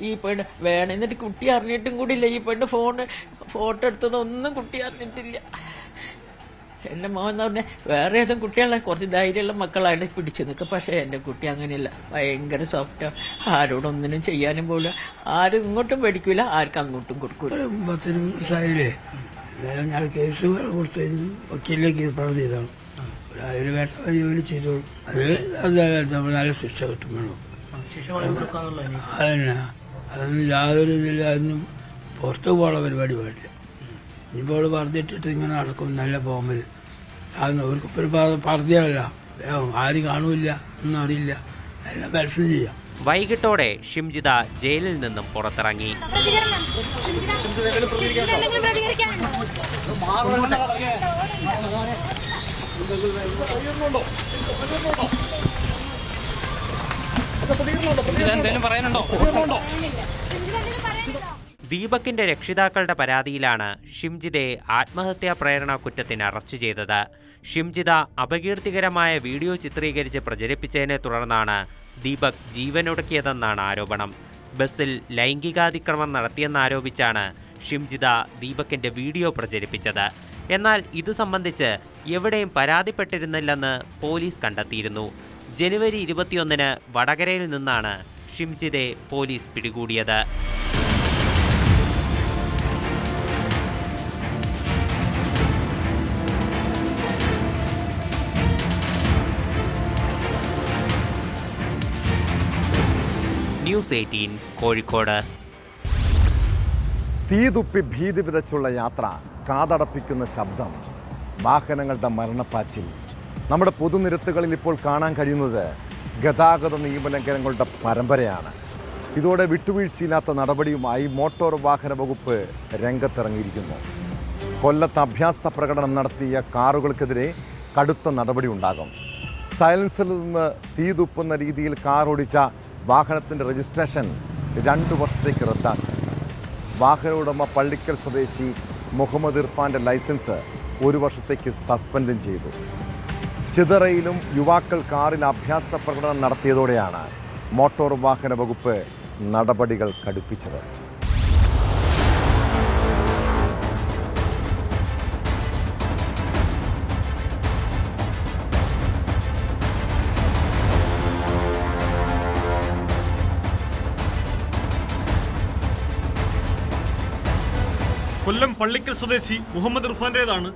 ഈ പെണ്ണ് വേണം. എന്നിട്ട് കുട്ടി അറിഞ്ഞിട്ടും കൂടിയില്ല. ഈ പെണ്ണ് ഫോട്ടോ എടുത്തതൊന്നും കുട്ടി അറിഞ്ഞിട്ടില്ല. എന്റെ മോൻ എന്ന് പറഞ്ഞാൽ വേറെ ഏതും കുട്ടികളെ കുറച്ച് ധൈര്യമുള്ള മക്കളാണ് പിടിച്ചു നിൽക്കുക. പക്ഷെ എന്റെ കുട്ടി അങ്ങനെയല്ല, ഭയങ്കര സോഫ്റ്റാ. ആരോടൊന്നിനും ചെയ്യാനും പോകില്ല, ആരും ഇങ്ങോട്ടും പേടിക്കൂല, ആർക്കും അങ്ങോട്ടും കൊടുക്കൂല. 10 ദിവസമായില്ലേ, എന്നാലും ഞാൻ കേസ് കൊടുത്ത് വക്കീലിലേക്ക് പ്രവർത്തി ചെയ്താണ്. ഒരു വേണ്ട ജോലി ചെയ്തോളൂ. അത് നല്ല ശിക്ഷ കിട്ടും വേണം. അതന്നെ, അതൊന്നും യാതൊരു ഇതില്ല. അതൊന്നും പുറത്തു പോകാനുള്ള പരിപാടി പാടില്ല. ഇനിയിപ്പോൾ പറഞ്ഞിട്ടിട്ട് ഇങ്ങനെ നടക്കും നല്ല ബോംബിൽ. അവർക്കിപ്പോൾ പറഞ്ഞല്ല, ആരും കാണൂല്ല, ഒന്നും അറിയില്ല, എല്ലാം പരസ്യം ചെയ്യാം. വൈകിട്ടോടെ ഷിംജിത ജയിലിൽ നിന്നും പുറത്തിറങ്ങി. ദീപകിന്റെ രക്ഷിതാക്കളുടെ പരാതിയിലാണ് ഷിംജിതയെ ആത്മഹത്യാ പ്രേരണ കുറ്റത്തിന് അറസ്റ്റ് ചെയ്തത്. ഷിംജിത അപകീർത്തികരമായ വീഡിയോ ചിത്രീകരിച്ച് പ്രചരിപ്പിച്ചതിനെ തുടർന്നാണ് ദീപക് ജീവനൊടുക്കിയതെന്നാണ് ആരോപണം. ബസ്സിൽ ലൈംഗികാതിക്രമം നടത്തിയെന്നാരോപിച്ചാണ് ഷിംജിത ദീപകിന്റെ വീഡിയോ പ്രചരിപ്പിച്ചത്. എന്നാൽ ഇത് സംബന്ധിച്ച് എവിടെയും പരാതിപ്പെട്ടിരുന്നില്ലെന്ന് പോലീസ് കണ്ടെത്തിയിരുന്നു. ജനുവരി 21-ന് വടകരയിൽ നിന്നാണ് ഷിംജിതയെ പോലീസ് പിടികൂടിയത്. ന്യൂസ് 18 കോഴിക്കോട്. തീതുപ്പി ഭീതി വിതച്ചുള്ള യാത്ര, കാതടപ്പിക്കുന്ന ശബ്ദം, വാഹനങ്ങളുടെ മരണപ്പാച്ചിൽ. നമ്മുടെ പൊതുനിരത്തുകളിൽ ഇപ്പോൾ കാണാൻ കഴിയുന്നത് ഗതാഗത നിയമലംഘനങ്ങളുടെ പരമ്പരയാണ്. ഇതോടെ വിട്ടുവീഴ്ചയില്ലാത്ത നടപടിയുമായി മോട്ടോർ വാഹന വകുപ്പ് രംഗത്തിറങ്ങിയിരിക്കുന്നു. കൊല്ലത്ത് അഭ്യാസ പ്രകടനം നടത്തിയ കാറുകൾക്കെതിരെ കടുത്ത നടപടി ഉണ്ടാകും. സൈലൻസിൽ നിന്ന് തീതുപ്പുന്ന രീതിയിൽ കാർ ഓടിച്ച വാഹനത്തിൻ്റെ രജിസ്ട്രേഷൻ 2 വർഷത്തേക്ക് റദ്ദാക്കി. വാഹന ഉടമ പള്ളിക്കൽ സ്വദേശി മുഹമ്മദ് ഇർഫാന്റെ ലൈസൻസ് 1 വർഷത്തേക്ക് സസ്പെൻഡും ചെയ്തു. ചിതറയിലും യുവാക്കൾ കാറിൽ അഭ്യാസ പ്രകടനം നടത്തിയതോടെയാണ് മോട്ടോർ വാഹന വകുപ്പ് നടപടികൾ കടുപ്പിച്ചത്. കൊല്ലം പള്ളിക്കൽ സ്വദേശി മുഹമ്മദ് ഇർഫാന്റേതാണ്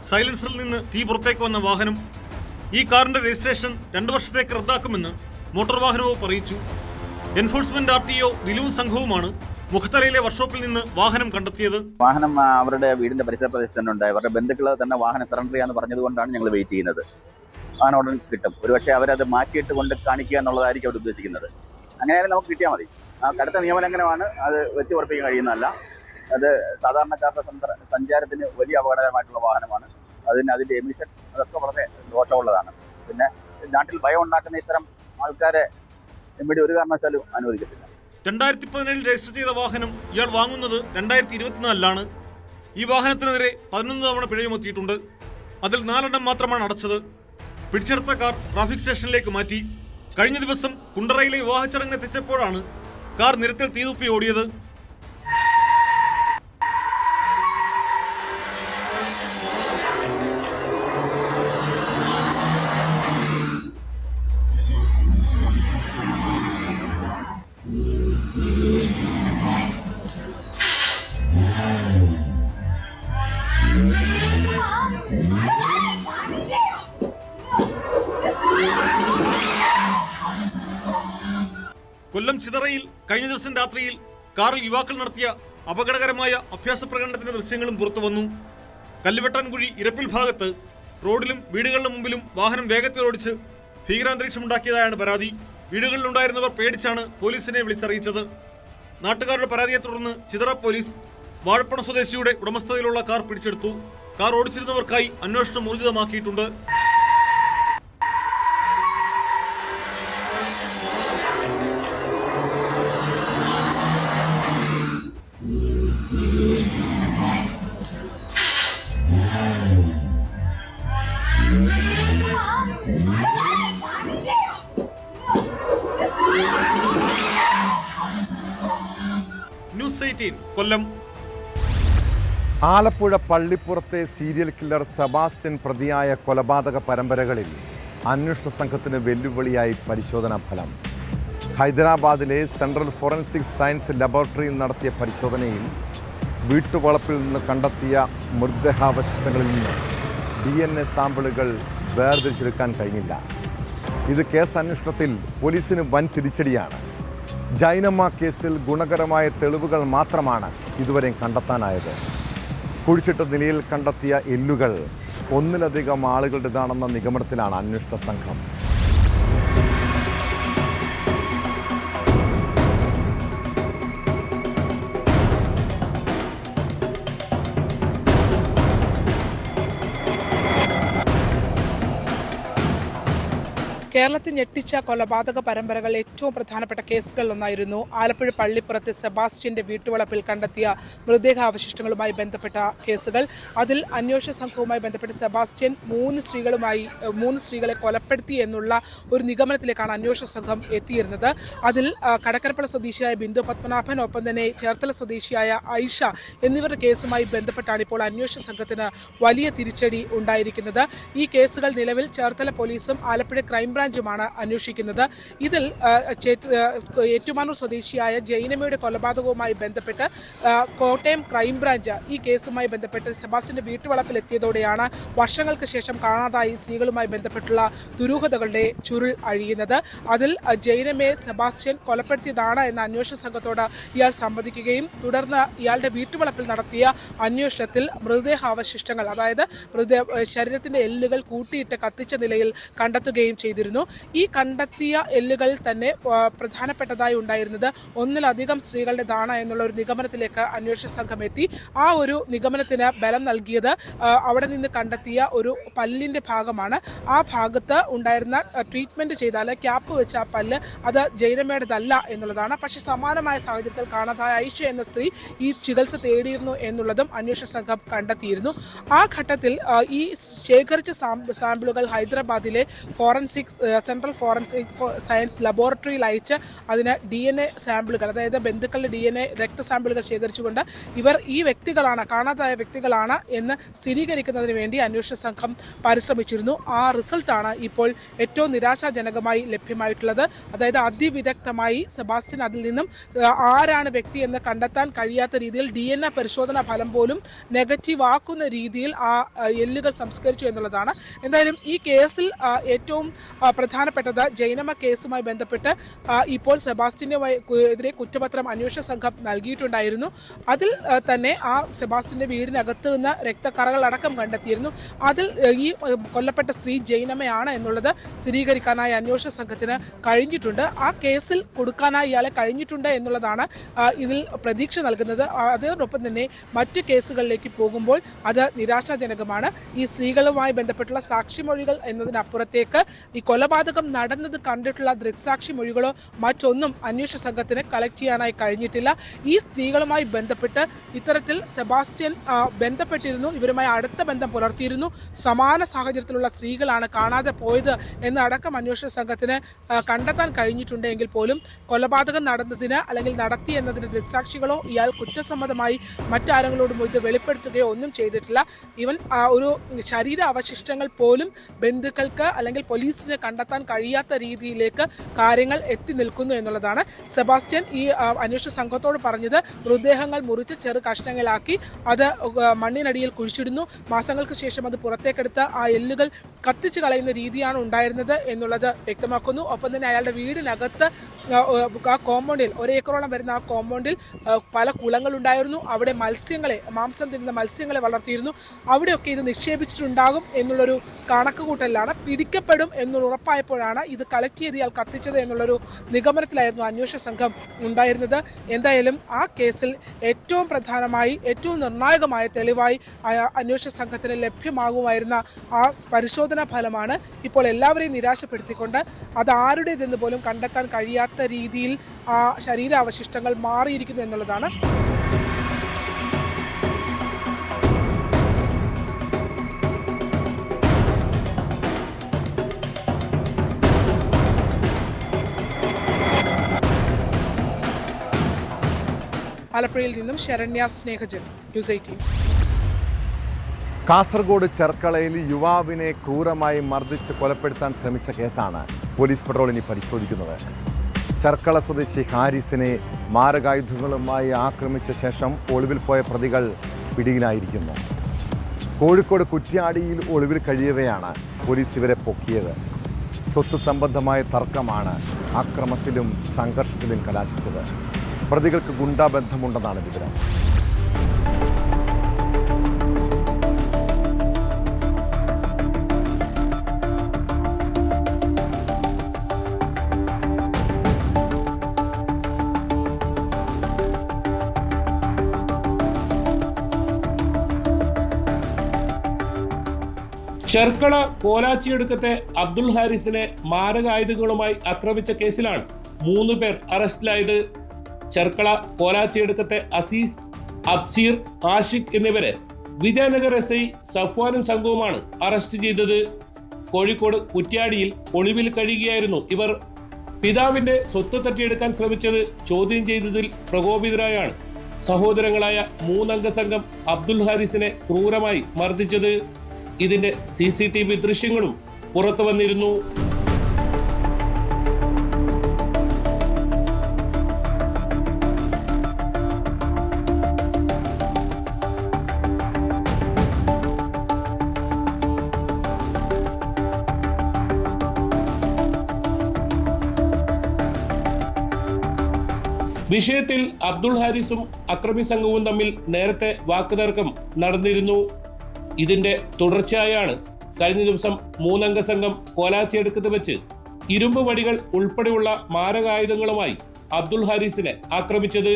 സൈലൻസറിൽ നിന്ന് തീ പുറത്തേക്ക് വന്ന വാഹനം. ഈ കാറിന്റെ രജിസ്ട്രേഷൻ 2 വർഷത്തേക്ക് റദ്ദാക്കുമെന്ന് മോട്ടോർ വാഹന വകുപ്പ് അറിയിച്ചു. എൻഫോഴ്സ്മെന്റ് RTO ദിലൂവും സംഘവുമാണ് മുഖത്തലയിലെ വർക്ക്ഷോപ്പിൽ നിന്ന് വാഹനം കണ്ടെത്തിയത്. വാഹനം അവരുടെ വീടിന്റെ പരിസര പ്രദേശത്ത് തന്നെ ഉണ്ടായി. അവരുടെ ബന്ധുക്കൾ തന്നെ വാഹനം സറണ്ടർ ചെയ്യാന്ന് പറഞ്ഞതുകൊണ്ടാണ് ഞങ്ങൾ വെയിറ്റ് ചെയ്യുന്നത്. വാഹനം ഉടൻ കിട്ടും. ഒരുപക്ഷെ അവരത് മാറ്റിയിട്ട് കൊണ്ട് കാണിക്കുക എന്നുള്ളതായിരിക്കും അവർ ഉദ്ദേശിക്കുന്നത്. അങ്ങനെയായാലും നമുക്ക് കിട്ടിയാൽ മതി. കടുത്ത നിയമലംഘനമാണ്, അത് വെച്ച് ഉറപ്പിക്കാൻ കഴിയുന്നതല്ല. അത് സാധാരണക്കാരുടെ സഞ്ചാരത്തിന് വലിയ അപകടകരമായിട്ടുള്ള വാഹനമാണ്. അതിന്റെ എമിഷൻ അതൊക്കെ വളരെ ദോഷമുള്ളതാണ്. പിന്നെ നാട്ടിൽ ഭയം ഉണ്ടാക്കുന്ന ഇത്തരം ആൾക്കാരെ MVD ഒരു കാരണവശാലും അനുവദിക്കത്തില്ല. 2017 രജിസ്റ്റർ ചെയ്ത വാഹനം ഇയാൾ വാങ്ങുന്നത് 2024 ഈ വാഹനത്തിനെതിരെ 11 തവണ പിഴ ചുമത്തിയിട്ടുണ്ട്. അതിൽ 4 മാത്രമാണ് അടച്ചത്. പിടിച്ചെടുത്ത കാർ ട്രാഫിക് സ്റ്റേഷനിലേക്ക് മാറ്റി. കഴിഞ്ഞ ദിവസം കുണ്ടറയിലെ വിവാഹ ചടങ്ങിന് എത്തിച്ചപ്പോഴാണ് കാർ നിരത്തിൽ തീതുപ്പി ഓടിയത്. കൊല്ലം ചിതറയിൽ കഴിഞ്ഞ ദിവസം രാത്രിയിൽ കാറിൽ യുവാക്കൾ നടത്തിയ അപകടകരമായ അഭ്യാസ പ്രകടനത്തിന്റെ ദൃശ്യങ്ങളും പുറത്തുവന്നു. കല്ലുവെട്ടാൻകുഴി ഇരപ്പിൽ ഭാഗത്ത് റോഡിലും വീടുകളുടെ മുമ്പിലും വാഹനം വേഗത്തിൽ ഓടിച്ച് ഭീകരാന്തരീക്ഷമുണ്ടാക്കിയതായാണ് പരാതി. വീടുകളിലുണ്ടായിരുന്നവർ പേടിച്ചാണ് പോലീസിനെ വിളിച്ചറിയിച്ചത്. നാട്ടുകാരുടെ പരാതിയെ തുടർന്ന് ചിതറ പോലീസ് വാഴപ്പണ സ്വദേശിയുടെ ഉടമസ്ഥതയിലുള്ള കാർ പിടിച്ചെടുത്തു. കാർ ഓടിച്ചിരുന്നവർക്കായി അന്വേഷണം ഊർജിതമാക്കിയിട്ടുണ്ട്. ന്യൂസ് 18 കൊല്ലം. ആലപ്പുഴ പള്ളിപ്പുറത്തെ സീരിയൽ കില്ലർ സെബാസ്റ്റ്യൻ പ്രതിയായ കൊലപാതക പരമ്പരകളിൽ അന്വേഷണ സംഘത്തിന് വെല്ലുവിളിയായി പരിശോധനാ ഫലം. ഹൈദരാബാദിലെ സെൻട്രൽ ഫോറൻസിക് സയൻസ് ലബോറട്ടറിയിൽ നടത്തിയ പരിശോധനയിൽ വീട്ടുവളപ്പിൽ നിന്ന് കണ്ടെത്തിയ മൃതദേഹാവശിഷ്ടങ്ങളിൽ നിന്ന് DNA സാമ്പിളുകൾ വേർതിരിച്ചെടുക്കാൻ കഴിഞ്ഞില്ല. ഇത് കേസ് അന്വേഷണത്തിൽ പോലീസിന് വൻ തിരിച്ചടിയാണ്. ജൈനമ്മ കേസിൽ ഗുണകരമായ തെളിവുകൾ മാത്രമാണ് ഇതുവരെ കണ്ടെത്താനായത്. കുഴിച്ചിട്ട നിലയിൽ കണ്ടെത്തിയ എല്ലുകൾ 1ലധികം ആളുകളുടേതാണെന്ന നിഗമനത്തിലാണ് അന്വേഷണ സംഘം. കേരളത്തിൽ ഞെട്ടിച്ച കൊലപാതക പരമ്പരകൾ ഏറ്റവും പ്രധാനപ്പെട്ട കേസുകളിലൊന്നായിരുന്നു ആലപ്പുഴ പള്ളിപ്പുറത്ത് സെബാസ്റ്റ്യന്റെ വീട്ടുവളപ്പിൽ കണ്ടെത്തിയ മൃതദേഹാവശിഷ്ടങ്ങളുമായി ബന്ധപ്പെട്ട കേസുകൾ. അതിൽ അന്വേഷണ സംഘവുമായി ബന്ധപ്പെട്ട് സെബാസ്റ്റ്യൻ 3 സ്ത്രീകളെ കൊലപ്പെടുത്തി എന്നുള്ള ഒരു നിഗമനത്തിലേക്കാണ് അന്വേഷണ സംഘം എത്തിയിരുന്നത്. അതിൽ കടക്കരപ്പള്ളി സ്വദേശിയായ ബിന്ദു പത്മനാഭൻ, ഒപ്പം തന്നെ ചേർത്തല സ്വദേശിയായ ഐഷ എന്നിവരുടെ കേസുമായി ബന്ധപ്പെട്ടാണ് ഇപ്പോൾ അന്വേഷണ സംഘത്തിന് വലിയ തിരിച്ചടി ഉണ്ടായിരിക്കുന്നത്. ഈ കേസുകൾ നിലവിൽ ചേർത്തല പോലീസും ആലപ്പുഴ ക്രൈംബ്രാഞ്ച് ക്രൈംബ്രാഞ്ചുമാണ് അന്വേഷിക്കുന്നത്. ഇതിൽ ഏറ്റുമാനൂർ സ്വദേശിയായ ജൈനമ്മയുടെ കൊലപാതകവുമായി ബന്ധപ്പെട്ട് കോട്ടയം ക്രൈംബ്രാഞ്ച് ഈ കേസുമായി ബന്ധപ്പെട്ട് സെബാസ്റ്റ്യന്റെ വീട്ടുവളപ്പിലെത്തിയതോടെയാണ് വർഷങ്ങൾക്ക് ശേഷം കാണാതായി സ്ത്രീകളുമായി ബന്ധപ്പെട്ടുള്ള ദുരൂഹതകളുടെ ചുരുൾ അഴിയുന്നത്. അതിൽ ജൈനമ്മയെ സെബാസ്റ്റ്യൻ കൊലപ്പെടുത്തിയതാണ് എന്ന അന്വേഷണ സംഘത്തോട് ഇയാൾ സമ്മതിക്കുകയും തുടർന്ന് ഇയാളുടെ വീട്ടുവളപ്പിൽ നടത്തിയ അന്വേഷണത്തിൽ മൃതദേഹാവശിഷ്ടങ്ങൾ, അതായത് ശരീരത്തിന്റെ എല്ലുകൾ കൂട്ടിയിട്ട് കത്തിച്ച നിലയിൽ കണ്ടെത്തുകയും ചെയ്തിരുന്നു. ഈ കണ്ടെത്തിയ എല്ലുകൾ തന്നെ പ്രധാനപ്പെട്ടതായി ഉണ്ടായിരുന്നത് ഒന്നിലധികം സ്ത്രീകളുടേതാണ് എന്നുള്ള ഒരു നിഗമനത്തിലേക്ക് അന്വേഷണ സംഘം എത്തി. ആ ഒരു നിഗമനത്തിന് ബലം നൽകിയത് അവിടെ നിന്ന് കണ്ടെത്തിയ ഒരു പല്ലിന്റെ ഭാഗമാണ്. ആ ഭാഗത്ത് ഉണ്ടായിരുന്ന ട്രീറ്റ്മെന്റ് ചെയ്താൽ ക്യാപ്പ് വെച്ച ആ പല്ല് അത് ജൈനമ്മയുടേതല്ല എന്നുള്ളതാണ്. പക്ഷെ സമാനമായ സാഹചര്യത്തിൽ കാണാതായ ഐഷ എന്ന സ്ത്രീ ഈ ചികിത്സ തേടിയിരുന്നു എന്നുള്ളതും അന്വേഷണ സംഘം കണ്ടെത്തിയിരുന്നു. ആ ഘട്ടത്തിൽ ഈ ശേഖരിച്ച സാമ്പിളുകൾ ഹൈദരാബാദിലെ സെൻട്രൽ ഫോറൻസിക് സയൻസ് ലബോറട്ടറിയിൽ അയച്ച് അതിന് DNA സാമ്പിളുകൾ, അതായത് ബന്ധുക്കളുടെ DNA രക്തസാമ്പിളുകൾ ശേഖരിച്ചുകൊണ്ട് ഇവർ ഈ വ്യക്തികളാണ്, കാണാതായ വ്യക്തികളാണ് എന്ന് സ്ഥിരീകരിക്കുന്നതിന് വേണ്ടി അന്വേഷണ സംഘം പരിശ്രമിച്ചിരുന്നു. ആ റിസൾട്ടാണ് ഇപ്പോൾ ഏറ്റവും നിരാശാജനകമായി ലഭ്യമായിട്ടുള്ളത്. അതായത് അതിവിദഗ്ധമായി സെബാസ്റ്റ്യൻ അതിൽ നിന്നും ആരാണ് വ്യക്തി എന്ന് കണ്ടെത്താൻ കഴിയാത്ത രീതിയിൽ DNA പരിശോധനാ ഫലം പോലും നെഗറ്റീവ് ആക്കുന്ന രീതിയിൽ ആ എല്ലുകൾ സംസ്കരിച്ചു എന്നുള്ളതാണ്. എന്തായാലും ഈ കേസിൽ ഏറ്റവും പ്രധാനപ്പെട്ടത് ജൈനമ്മ കേസുമായി ബന്ധപ്പെട്ട് ഇപ്പോൾ സെബാസ്റ്റ്യനെതിരെ കുറ്റപത്രം അന്വേഷണ സംഘം നൽകിയിട്ടുണ്ടായിരുന്നു. അതിൽ തന്നെ ആ സെബാസ്റ്റ്യന്റെ വീടിനകത്ത് നിന്ന് രക്തക്കറകൾ അടക്കം കണ്ടെത്തിയിരുന്നു. അതിൽ ഈ കൊല്ലപ്പെട്ട സ്ത്രീ ജൈനമ്മയാണ് എന്നുള്ളത് സ്ഥിരീകരിക്കാനായി അന്വേഷണ സംഘത്തിന് കഴിഞ്ഞിട്ടുണ്ട്. ആ കേസിൽ കൊടുക്കാനായി ഇയാളെ കഴിഞ്ഞിട്ടുണ്ട് എന്നുള്ളതാണ് ഇതിൽ പ്രതീക്ഷ നൽകുന്നത്. അതോടൊപ്പം തന്നെ മറ്റ് കേസുകളിലേക്ക് പോകുമ്പോൾ അത് നിരാശാജനകമാണ്. ഈ സ്ത്രീകളുമായി ബന്ധപ്പെട്ടുള്ള സാക്ഷിമൊഴികൾ എന്നതിനപ്പുറത്തേക്ക് ഈ കൊലപാതകം നടന്നത് കണ്ടിട്ടുള്ള ദൃക്സാക്ഷി മൊഴികളോ മറ്റൊന്നും അന്വേഷണ സംഘത്തിന് കളക്ട് ചെയ്യാനായി കഴിഞ്ഞിട്ടില്ല. ഈ സ്ത്രീകളുമായി ബന്ധപ്പെട്ട് ഇത്തരത്തിൽ സെബാസ്റ്റ്യൻ ബന്ധപ്പെട്ടിരുന്നു, ഇവരുമായി അടുത്ത ബന്ധം പുലർത്തിയിരുന്നു, സമാന സാഹചര്യത്തിലുള്ള സ്ത്രീകളാണ് കാണാതെ പോയത് എന്നടക്കം അന്വേഷണ സംഘത്തിന് കണ്ടെത്താൻ കഴിഞ്ഞിട്ടുണ്ടെങ്കിൽ പോലും കൊലപാതകം നടന്നതിന് അല്ലെങ്കിൽ നടത്തി എന്നതിന് ദൃക്സാക്ഷികളോ ഇയാൾ കുറ്റസമ്മതമായി മറ്റാരെങ്കിലോടും ഇത് വെളിപ്പെടുത്തുകയോ ഒന്നും ചെയ്തിട്ടില്ല. ഈവൻ ഒരു ശരീര അവശിഷ്ടങ്ങൾ പോലും ബന്ധുക്കൾക്ക് അല്ലെങ്കിൽ പോലീസിന് കണ്ടെത്താൻ കഴിയാത്ത രീതിയിലേക്ക് കാര്യങ്ങൾ എത്തി നിൽക്കുന്നു എന്നുള്ളതാണ്. സെബാസ്റ്റ്യൻ ഈ അന്വേഷണ സംഘത്തോട് പറഞ്ഞത് മൃതദേഹങ്ങൾ മുറിച്ച് ചെറു കഷ്ണങ്ങളാക്കി അത് മണ്ണിനടിയിൽ കുഴിച്ചിടുന്നു, മാസങ്ങൾക്ക് ശേഷം അത് പുറത്തേക്കെടുത്ത് ആ എല്ലുകൾ കത്തിച്ചു കളയുന്ന രീതിയാണ് ഉണ്ടായിരുന്നത് എന്നുള്ളത് വ്യക്തമാക്കുന്നു. ഒപ്പം തന്നെ അയാളുടെ വീടിനകത്ത് ആ കോമ്പൗണ്ടിൽ 1 ഏക്കറോളം വരുന്ന ആ കോമ്പൗണ്ടിൽ പല കുളങ്ങളുണ്ടായിരുന്നു. അവിടെ മാംസം തിന്നുന്ന മത്സ്യങ്ങളെ വളർത്തിയിരുന്നു. അവിടെയൊക്കെ ഇത് നിക്ഷേപിച്ചിട്ടുണ്ടാകും എന്നുള്ളൊരു കണക്കുകൂട്ടലാണ്. പിടിക്കപ്പെടും എന്നുള്ള ഉറപ്പായപ്പോഴാണ് ഇത് കളക്ട് ചെയ്ത് ഇയാൾ കത്തിച്ചത് എന്നുള്ളൊരു നിഗമനത്തിലായിരുന്നു അന്വേഷണ സംഘം ഉണ്ടായിരുന്നത്. എന്തായാലും ആ കേസിൽ ഏറ്റവും പ്രധാനമായി ഏറ്റവും നിർണായകമായ തെളിവായി അന്വേഷണ സംഘത്തിന് ലഭ്യമാകുമായിരുന്ന ആ പരിശോധനാ ഫലമാണ് ഇപ്പോൾ എല്ലാവരെയും നിരാശപ്പെടുത്തിക്കൊണ്ട് അത് ആരുടേതെന്ന് പോലും കണ്ടെത്താൻ കഴിയാത്ത രീതിയിൽ ആ ശരീരാവശിഷ്ടങ്ങൾ മാറിയിരിക്കുന്നു എന്നുള്ളതാണ്. ആലപ്പുഴയിൽ നിന്നും ശരണ്യ സ്നേഹജൻ, ന്യൂസ് 18. കാസർഗോഡ് ചെർക്കളയിൽ യുവാവിനെ ക്രൂരമായി മർദ്ദിച്ച് കൊലപ്പെടുത്താൻ ശ്രമിച്ച കേസാണ് പോലീസ് പെട്രോൾ ഇനി പരിശോധിക്കുന്നത്. ചെർക്കള സ്വദേശി ഹാരിസിനെ മാരകായുധങ്ങളുമായി ആക്രമിച്ച ശേഷം ഒളിവിൽ പോയ പ്രതികൾ പിടിയിലായിരിക്കുന്നു. കോഴിക്കോട് കുറ്റ്യാടിയിൽ ഒളിവിൽ കഴിയവെയാണ് പോലീസ് ഇവരെ പൊക്കിയത്. സ്വത്ത് സംബന്ധമായ തർക്കമാണ് ആക്രമത്തിലും സംഘർഷത്തിലും കലാശിച്ചത്. പ്രതികൾക്ക് ഗുണ്ടാ ബന്ധമുണ്ടെന്നാണ് വിവരം. ചെർക്കള കോലാച്ചിയടുക്കത്തെ അബ്ദുൽ ഹാരിസിനെ മാരകായുധങ്ങളുമായി ആക്രമിച്ച കേസിലാണ് 3 പേർ അറസ്റ്റിലായത്. ചെർക്കള കോലാച്ചിയടുക്കത്തെ അസീസ്, അബ്സീർ, ആഷിഖ് എന്നിവരെ വിദ്യാനഗർ SI സഫ്വാനും സംഘവുമാണ് അറസ്റ്റ് ചെയ്തത്. കോഴിക്കോട് കുറ്റ്യാടിയിൽ ഒളിവിൽ കഴിയുകയായിരുന്നു ഇവർ. പിതാവിന്റെ സ്വത്ത് തട്ടിയെടുക്കാൻ ശ്രമിച്ചത് ചോദ്യം ചെയ്തതിൽ പ്രകോപിതരായാണ് സഹോദരങ്ങളായ 3 അംഗ സംഘം അബ്ദുൽ ഹാരിസിനെ ക്രൂരമായി മർദ്ദിച്ചത്. ഇതിന്റെ CCTV ദൃശ്യങ്ങളും പുറത്തു വന്നിരുന്നു. വിഷയത്തിൽ അബ്ദുൾ ഹാരിസും അക്രമി സംഘവും തമ്മിൽ നേരത്തെ വാക്കുതർക്കം നടന്നിരുന്നു. ഇതിന്റെ തുടർച്ചയായാണ് കഴിഞ്ഞ ദിവസം 3 അംഗ സംഘം കോലാച്ചിയടുക്കത്ത് വെച്ച് ഇരുമ്പ് വടികൾ ഉൾപ്പെടെയുള്ള മാരകായുധങ്ങളുമായി അബ്ദുൾ ഹാരിസിനെ ആക്രമിച്ചത്.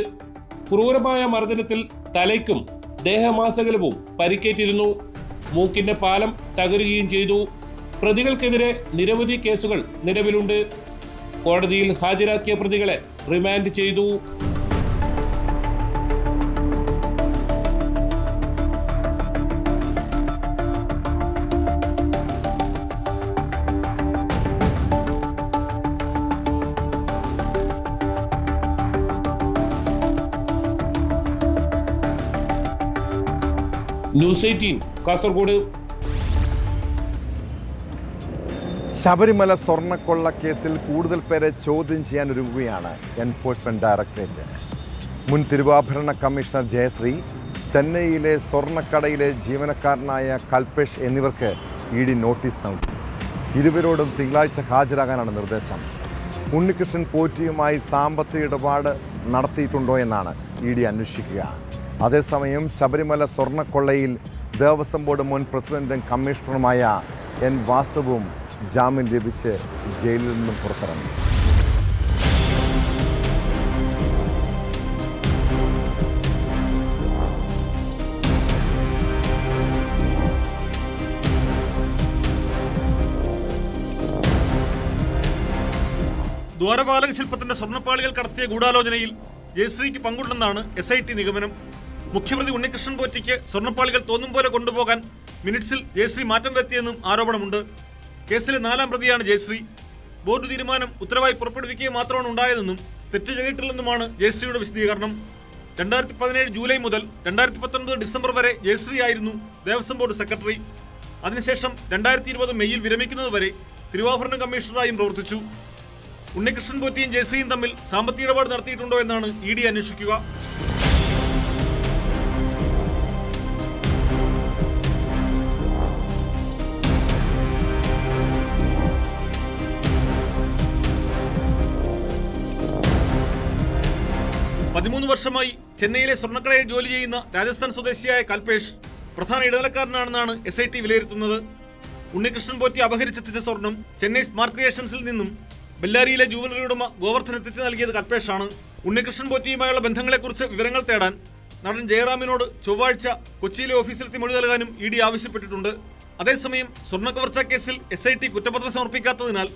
ക്രൂരമായ മർദ്ദനത്തിൽ തലയ്ക്കും ദേഹമാസകലവും പരിക്കേറ്റിരുന്നു. മൂക്കിന്റെ പാലം തകരുകയും ചെയ്തു. പ്രതികൾക്കെതിരെ നിരവധി കേസുകൾ നിലവിലുണ്ട്. കോടതിയിൽ ഹാജരാക്കിയ പ്രതികളെ റിമാൻഡ് ചെയ്തു. ന്യൂസ് 18 കാസർഗോഡ്. ശബരിമല സ്വർണ്ണക്കൊള്ള കേസിൽ കൂടുതൽ പേരെ ചോദ്യം ചെയ്യാൻ ഒരുങ്ങുകയാണ് എൻഫോഴ്സ്മെന്റ് ഡയറക്ടറേറ്റ്. മുൻ തിരുവാഭരണ കമ്മീഷണർ ജയശ്രീ, ചെന്നൈയിലെ സ്വർണ്ണക്കടയിലെ ജീവനക്കാരനായ കൽപേഷ് എന്നിവർക്ക് ഇഡി നോട്ടീസ് നൽകി. ഇരുവരോടും തിങ്കളാഴ്ച ഹാജരാകാനാണ് നിർദ്ദേശം. ഉണ്ണികൃഷ്ണൻ പോറ്റിയുമായി സാമ്പത്തിക ഇടപാട് നടത്തിയിട്ടുണ്ടോ എന്നാണ് ഇഡി അന്വേഷിക്കുക. അതേസമയം ശബരിമല സ്വർണ്ണക്കൊള്ളയിൽ ദേവസ്വം ബോർഡ് മുൻ പ്രസിഡന്റും കമ്മീഷണറുമായ എൻ വാസുവും ജാമ്യം ലഭിച്ച് ജയിലിൽ നിന്നും പുറത്തിറങ്ങി. ദ്വാരപാലക ശില്പത്തിന്റെ സ്വർണ്ണപ്പാളികൾ കടത്തിയ ഗൂഢാലോചനയിൽ ജയശ്രീക്ക് പങ്കുണ്ടെന്നാണ് SIT നിഗമനം. മുഖ്യമന്ത്രി ഉണ്ണികൃഷ്ണൻ പോറ്റിക്ക് സ്വർണ്ണപ്പാളികൾ തോന്നും പോലെ കൊണ്ടുപോകാൻ മിനിറ്റ്സിൽ ജയശ്രീ മാറ്റം വരുത്തിയെന്നും ആരോപണമുണ്ട്. കേസിലെ 4ാം പ്രതിയാണ് ജയശ്രീ. ബോർഡ് തീരുമാനം ഉത്തരവായി പുറപ്പെടുവിക്കുക മാത്രമാണ് ഉണ്ടായതെന്നും തെറ്റ് ചെയ്തിട്ടില്ലെന്നുമാണ് ജയശ്രീയുടെ വിശദീകരണം. 2017 ജൂലൈ മുതൽ 2019 ഡിസംബർ വരെ ജയശ്രീ ആയിരുന്നു ദേവസ്വം ബോർഡ് സെക്രട്ടറി. അതിനുശേഷം 2020 മെയ്യിൽ വിരമിക്കുന്നതുവരെ തിരുവാഭരണ കമ്മീഷണറായും പ്രവർത്തിച്ചു. ഉണ്ണികൃഷ്ണൻ പോറ്റിയും ജയശ്രീയും തമ്മിൽ സാമ്പത്തിക ഇടപാട് നടത്തിയിട്ടുണ്ടോ എന്നാണ് ഇഡി അന്വേഷിക്കുക. പതിമൂന്ന് വർഷമായി ചെന്നൈയിലെ സ്വർണ്ണക്കടയിൽ ജോലി ചെയ്യുന്ന രാജസ്ഥാൻ സ്വദേശിയായ കൽപേഷ് പ്രധാന ഇടനിലക്കാരനാണെന്നാണ് SIT വിലയിരുത്തുന്നത്. ഉണ്ണികൃഷ്ണൻ പോറ്റി അപഹരിച്ചെത്തിച്ച സ്വർണം ചെന്നൈ സ്മാർട്ട് ക്രിയേഷൻസിൽ നിന്നും ബെല്ലാരിയിലെ ജുവലറി ഉടമ ഗോവർദ്ധൻ എത്തിച്ചു നൽകിയത് കൽപേഷാണ്. ഉണ്ണികൃഷ്ണൻ പോറ്റിയുമായുള്ള ബന്ധങ്ങളെക്കുറിച്ച് വിവരങ്ങൾ തേടാൻ നടൻ ജയറാമിനോട് ചൊവ്വാഴ്ച കൊച്ചിയിലെ ഓഫീസിലെത്തി മൊഴി നൽകാനും ഇഡി ആവശ്യപ്പെട്ടിട്ടുണ്ട്. അതേസമയം സ്വർണ്ണക്കവർച്ചാ കേസിൽ SIT കുറ്റപത്രം സമർപ്പിക്കാത്തതിനാൽ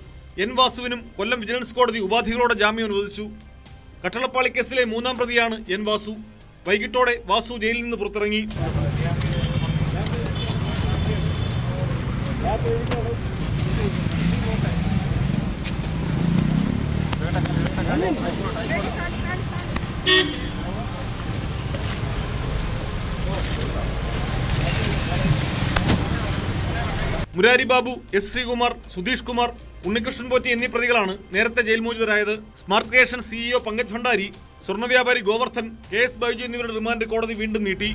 എൻ വാസുവിനും കൊല്ലം വിജിലൻസ് കോടതി ഉപാധികളോടെ ജാമ്യം അനുവദിച്ചു. കട്ടളപ്പാളി കേസിലെ 3ാം പ്രതിയാണ് എൻ വാസു. വൈകിട്ടോടെ വാസു ജയിലിൽ നിന്ന് പുറത്തിറങ്ങി. മുരാരി ബാബു, S ശ്രീകുമാർ, സുധീഷ് കുമാർ, ഉണ്ണികൃഷ്ണൻ പോറ്റി എന്നീ പ്രതികളാണ് നേരത്തെ ജയിൽ മോചിതരായത്. Smart creation CEO Pankaj Bhandari, സ്വർണ്ണ വ്യാപാരി ഗോവർദ്ധൻ, KS ബൈജു എന്നിവരുടെ റിമാൻഡ് കോടതി വീണ്ടും നീട്ടി.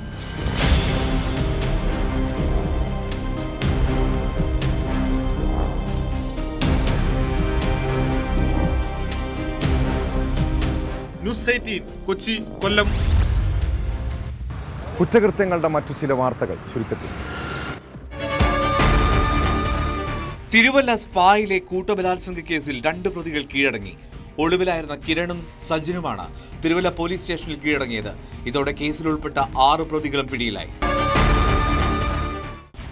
ന്യൂസ് 18 കൊച്ചി, കൊല്ലം. കുറ്റകൃത്യങ്ങളുടെ മറ്റു ചില വാർത്തകൾ ചുരുക്കത്തിൽ. തിരുവല്ല സ്പായിലെ കൂട്ടബലാത്സംഗ കേസിൽ 2 പ്രതികൾ കീഴടങ്ങി. ഒളിവിലായിരുന്ന കിരണും സജിനുമാണ് തിരുവല്ല പോലീസ് സ്റ്റേഷനിൽ കീഴടങ്ങിയത്. ഇതോടെ കേസിൽ ഉൾപ്പെട്ട 6 പ്രതികളും പിടിയിലായി.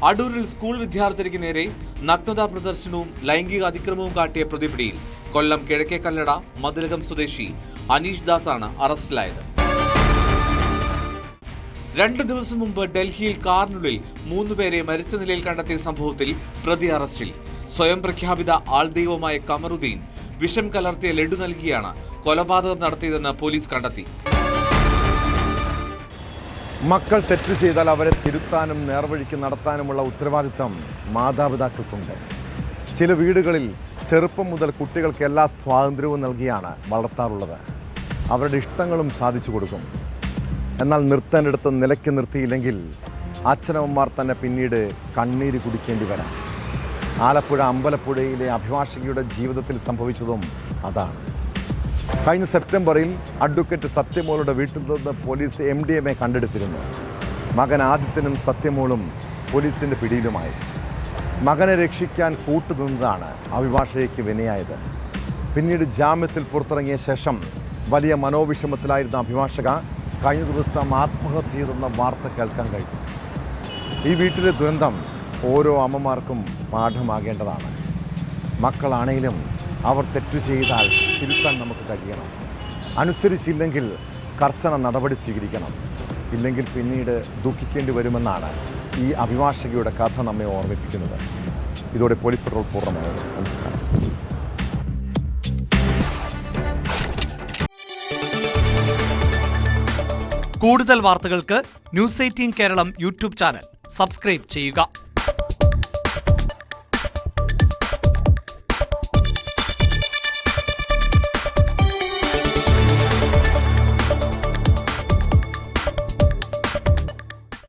അടൂരിൽ സ്കൂൾ വിദ്യാർത്ഥിനിക്ക് നേരെ നഗ്നതാ പ്രദർശനവും ലൈംഗിക അതിക്രമവും കാട്ടിയ പ്രതി പിടിയിൽ. കൊല്ലം കിഴക്കേക്കല്ലട മതിലകം സ്വദേശി അനീഷ് ദാസാണ് അറസ്റ്റിലായത്. 2 ദിവസം മുമ്പ് ഡൽഹിയിൽ കാറിനുള്ളിൽ 3 പേരെ മരിച്ച നിലയിൽ കണ്ടെത്തിയ സംഭവത്തിൽ പ്രതി അറസ്റ്റിൽ. സ്വയം പ്രഖ്യാപിത ആൾദൈവമായ കമറുദ്ദീൻ വിഷം കലർത്തിയ ലഡു നൽകിയാണ് കൊലപാതകം നടത്തിയതെന്ന് പോലീസ് കണ്ടെത്തി. മക്കൾ തെറ്റ് ചെയ്താൽ അവരെ തിരുത്താനും നേർവഴിക്ക് നടത്താനുമുള്ള ഉത്തരവാദിത്തം മാതാപിതാക്കൾക്കുണ്ട്. ചില വീടുകളിൽ ചെറുപ്പം മുതൽ കുട്ടികൾക്ക് എല്ലാ സ്വാതന്ത്ര്യവും നൽകിയാണ് വളർത്താറുള്ളത്. അവരുടെ ഇഷ്ടങ്ങളും സാധിച്ചു കൊടുക്കും. എന്നാൽ നിർത്താനെടുത്ത് നിലയ്ക്ക് നിർത്തിയില്ലെങ്കിൽ അച്ഛനമ്മമാർ തന്നെ പിന്നീട് കണ്ണീര് കുടിക്കേണ്ടി വരാം. ആലപ്പുഴ അമ്പലപ്പുഴയിലെ അഭിഭാഷകയുടെ ജീവിതത്തിൽ സംഭവിച്ചതും അതാണ്. കഴിഞ്ഞ സെപ്റ്റംബറിൽ അഡ്വക്കേറ്റ് സത്യമോളുടെ വീട്ടിൽ നിന്ന് പോലീസ് MDMA കണ്ടെടുത്തിരുന്നു. മകൻ ആദിത്യനും സത്യമോളും പോലീസിൻ്റെ പിടിയിലുമായി. മകനെ രക്ഷിക്കാൻ കൂട്ടുനിന്നതാണ് അഭിഭാഷകയ്ക്ക് വിനയായത്. പിന്നീട് ജാമ്യത്തിൽ പുറത്തിറങ്ങിയ ശേഷം വലിയ മനോവിഷമത്തിലായിരുന്ന അഭിഭാഷക കഴിഞ്ഞ ദിവസം ആത്മഹത്യ ചെയ്തെന്ന വാർത്ത കേൾക്കാൻ കഴിഞ്ഞു. ഈ വീട്ടിലെ ദുരന്തം ഓരോ അമ്മമാർക്കും പാഠമാകേണ്ടതാണ്. മക്കളാണെങ്കിലും അവർ തെറ്റു ചെയ്താൽ തിരുത്താൻ നമുക്ക് കഴിയണം. അനുസരിച്ചില്ലെങ്കിൽ കർശന നടപടി സ്വീകരിക്കണം. ഇല്ലെങ്കിൽ പിന്നീട് ദുഃഖിക്കേണ്ടി വരുമെന്നാണ് ഈ അഭിഭാഷകയുടെ കഥ നമ്മെ ഓർമ്മിപ്പിക്കുന്നത്. ഇതോടെ പോലീസ് പെട്രോൾ പൂർണ്ണമായത്. നമസ്കാരം. കൂടുതൽ വാർത്തകൾക്ക് news 18 Keralam YouTube channel subscribe ചെയ്യുക.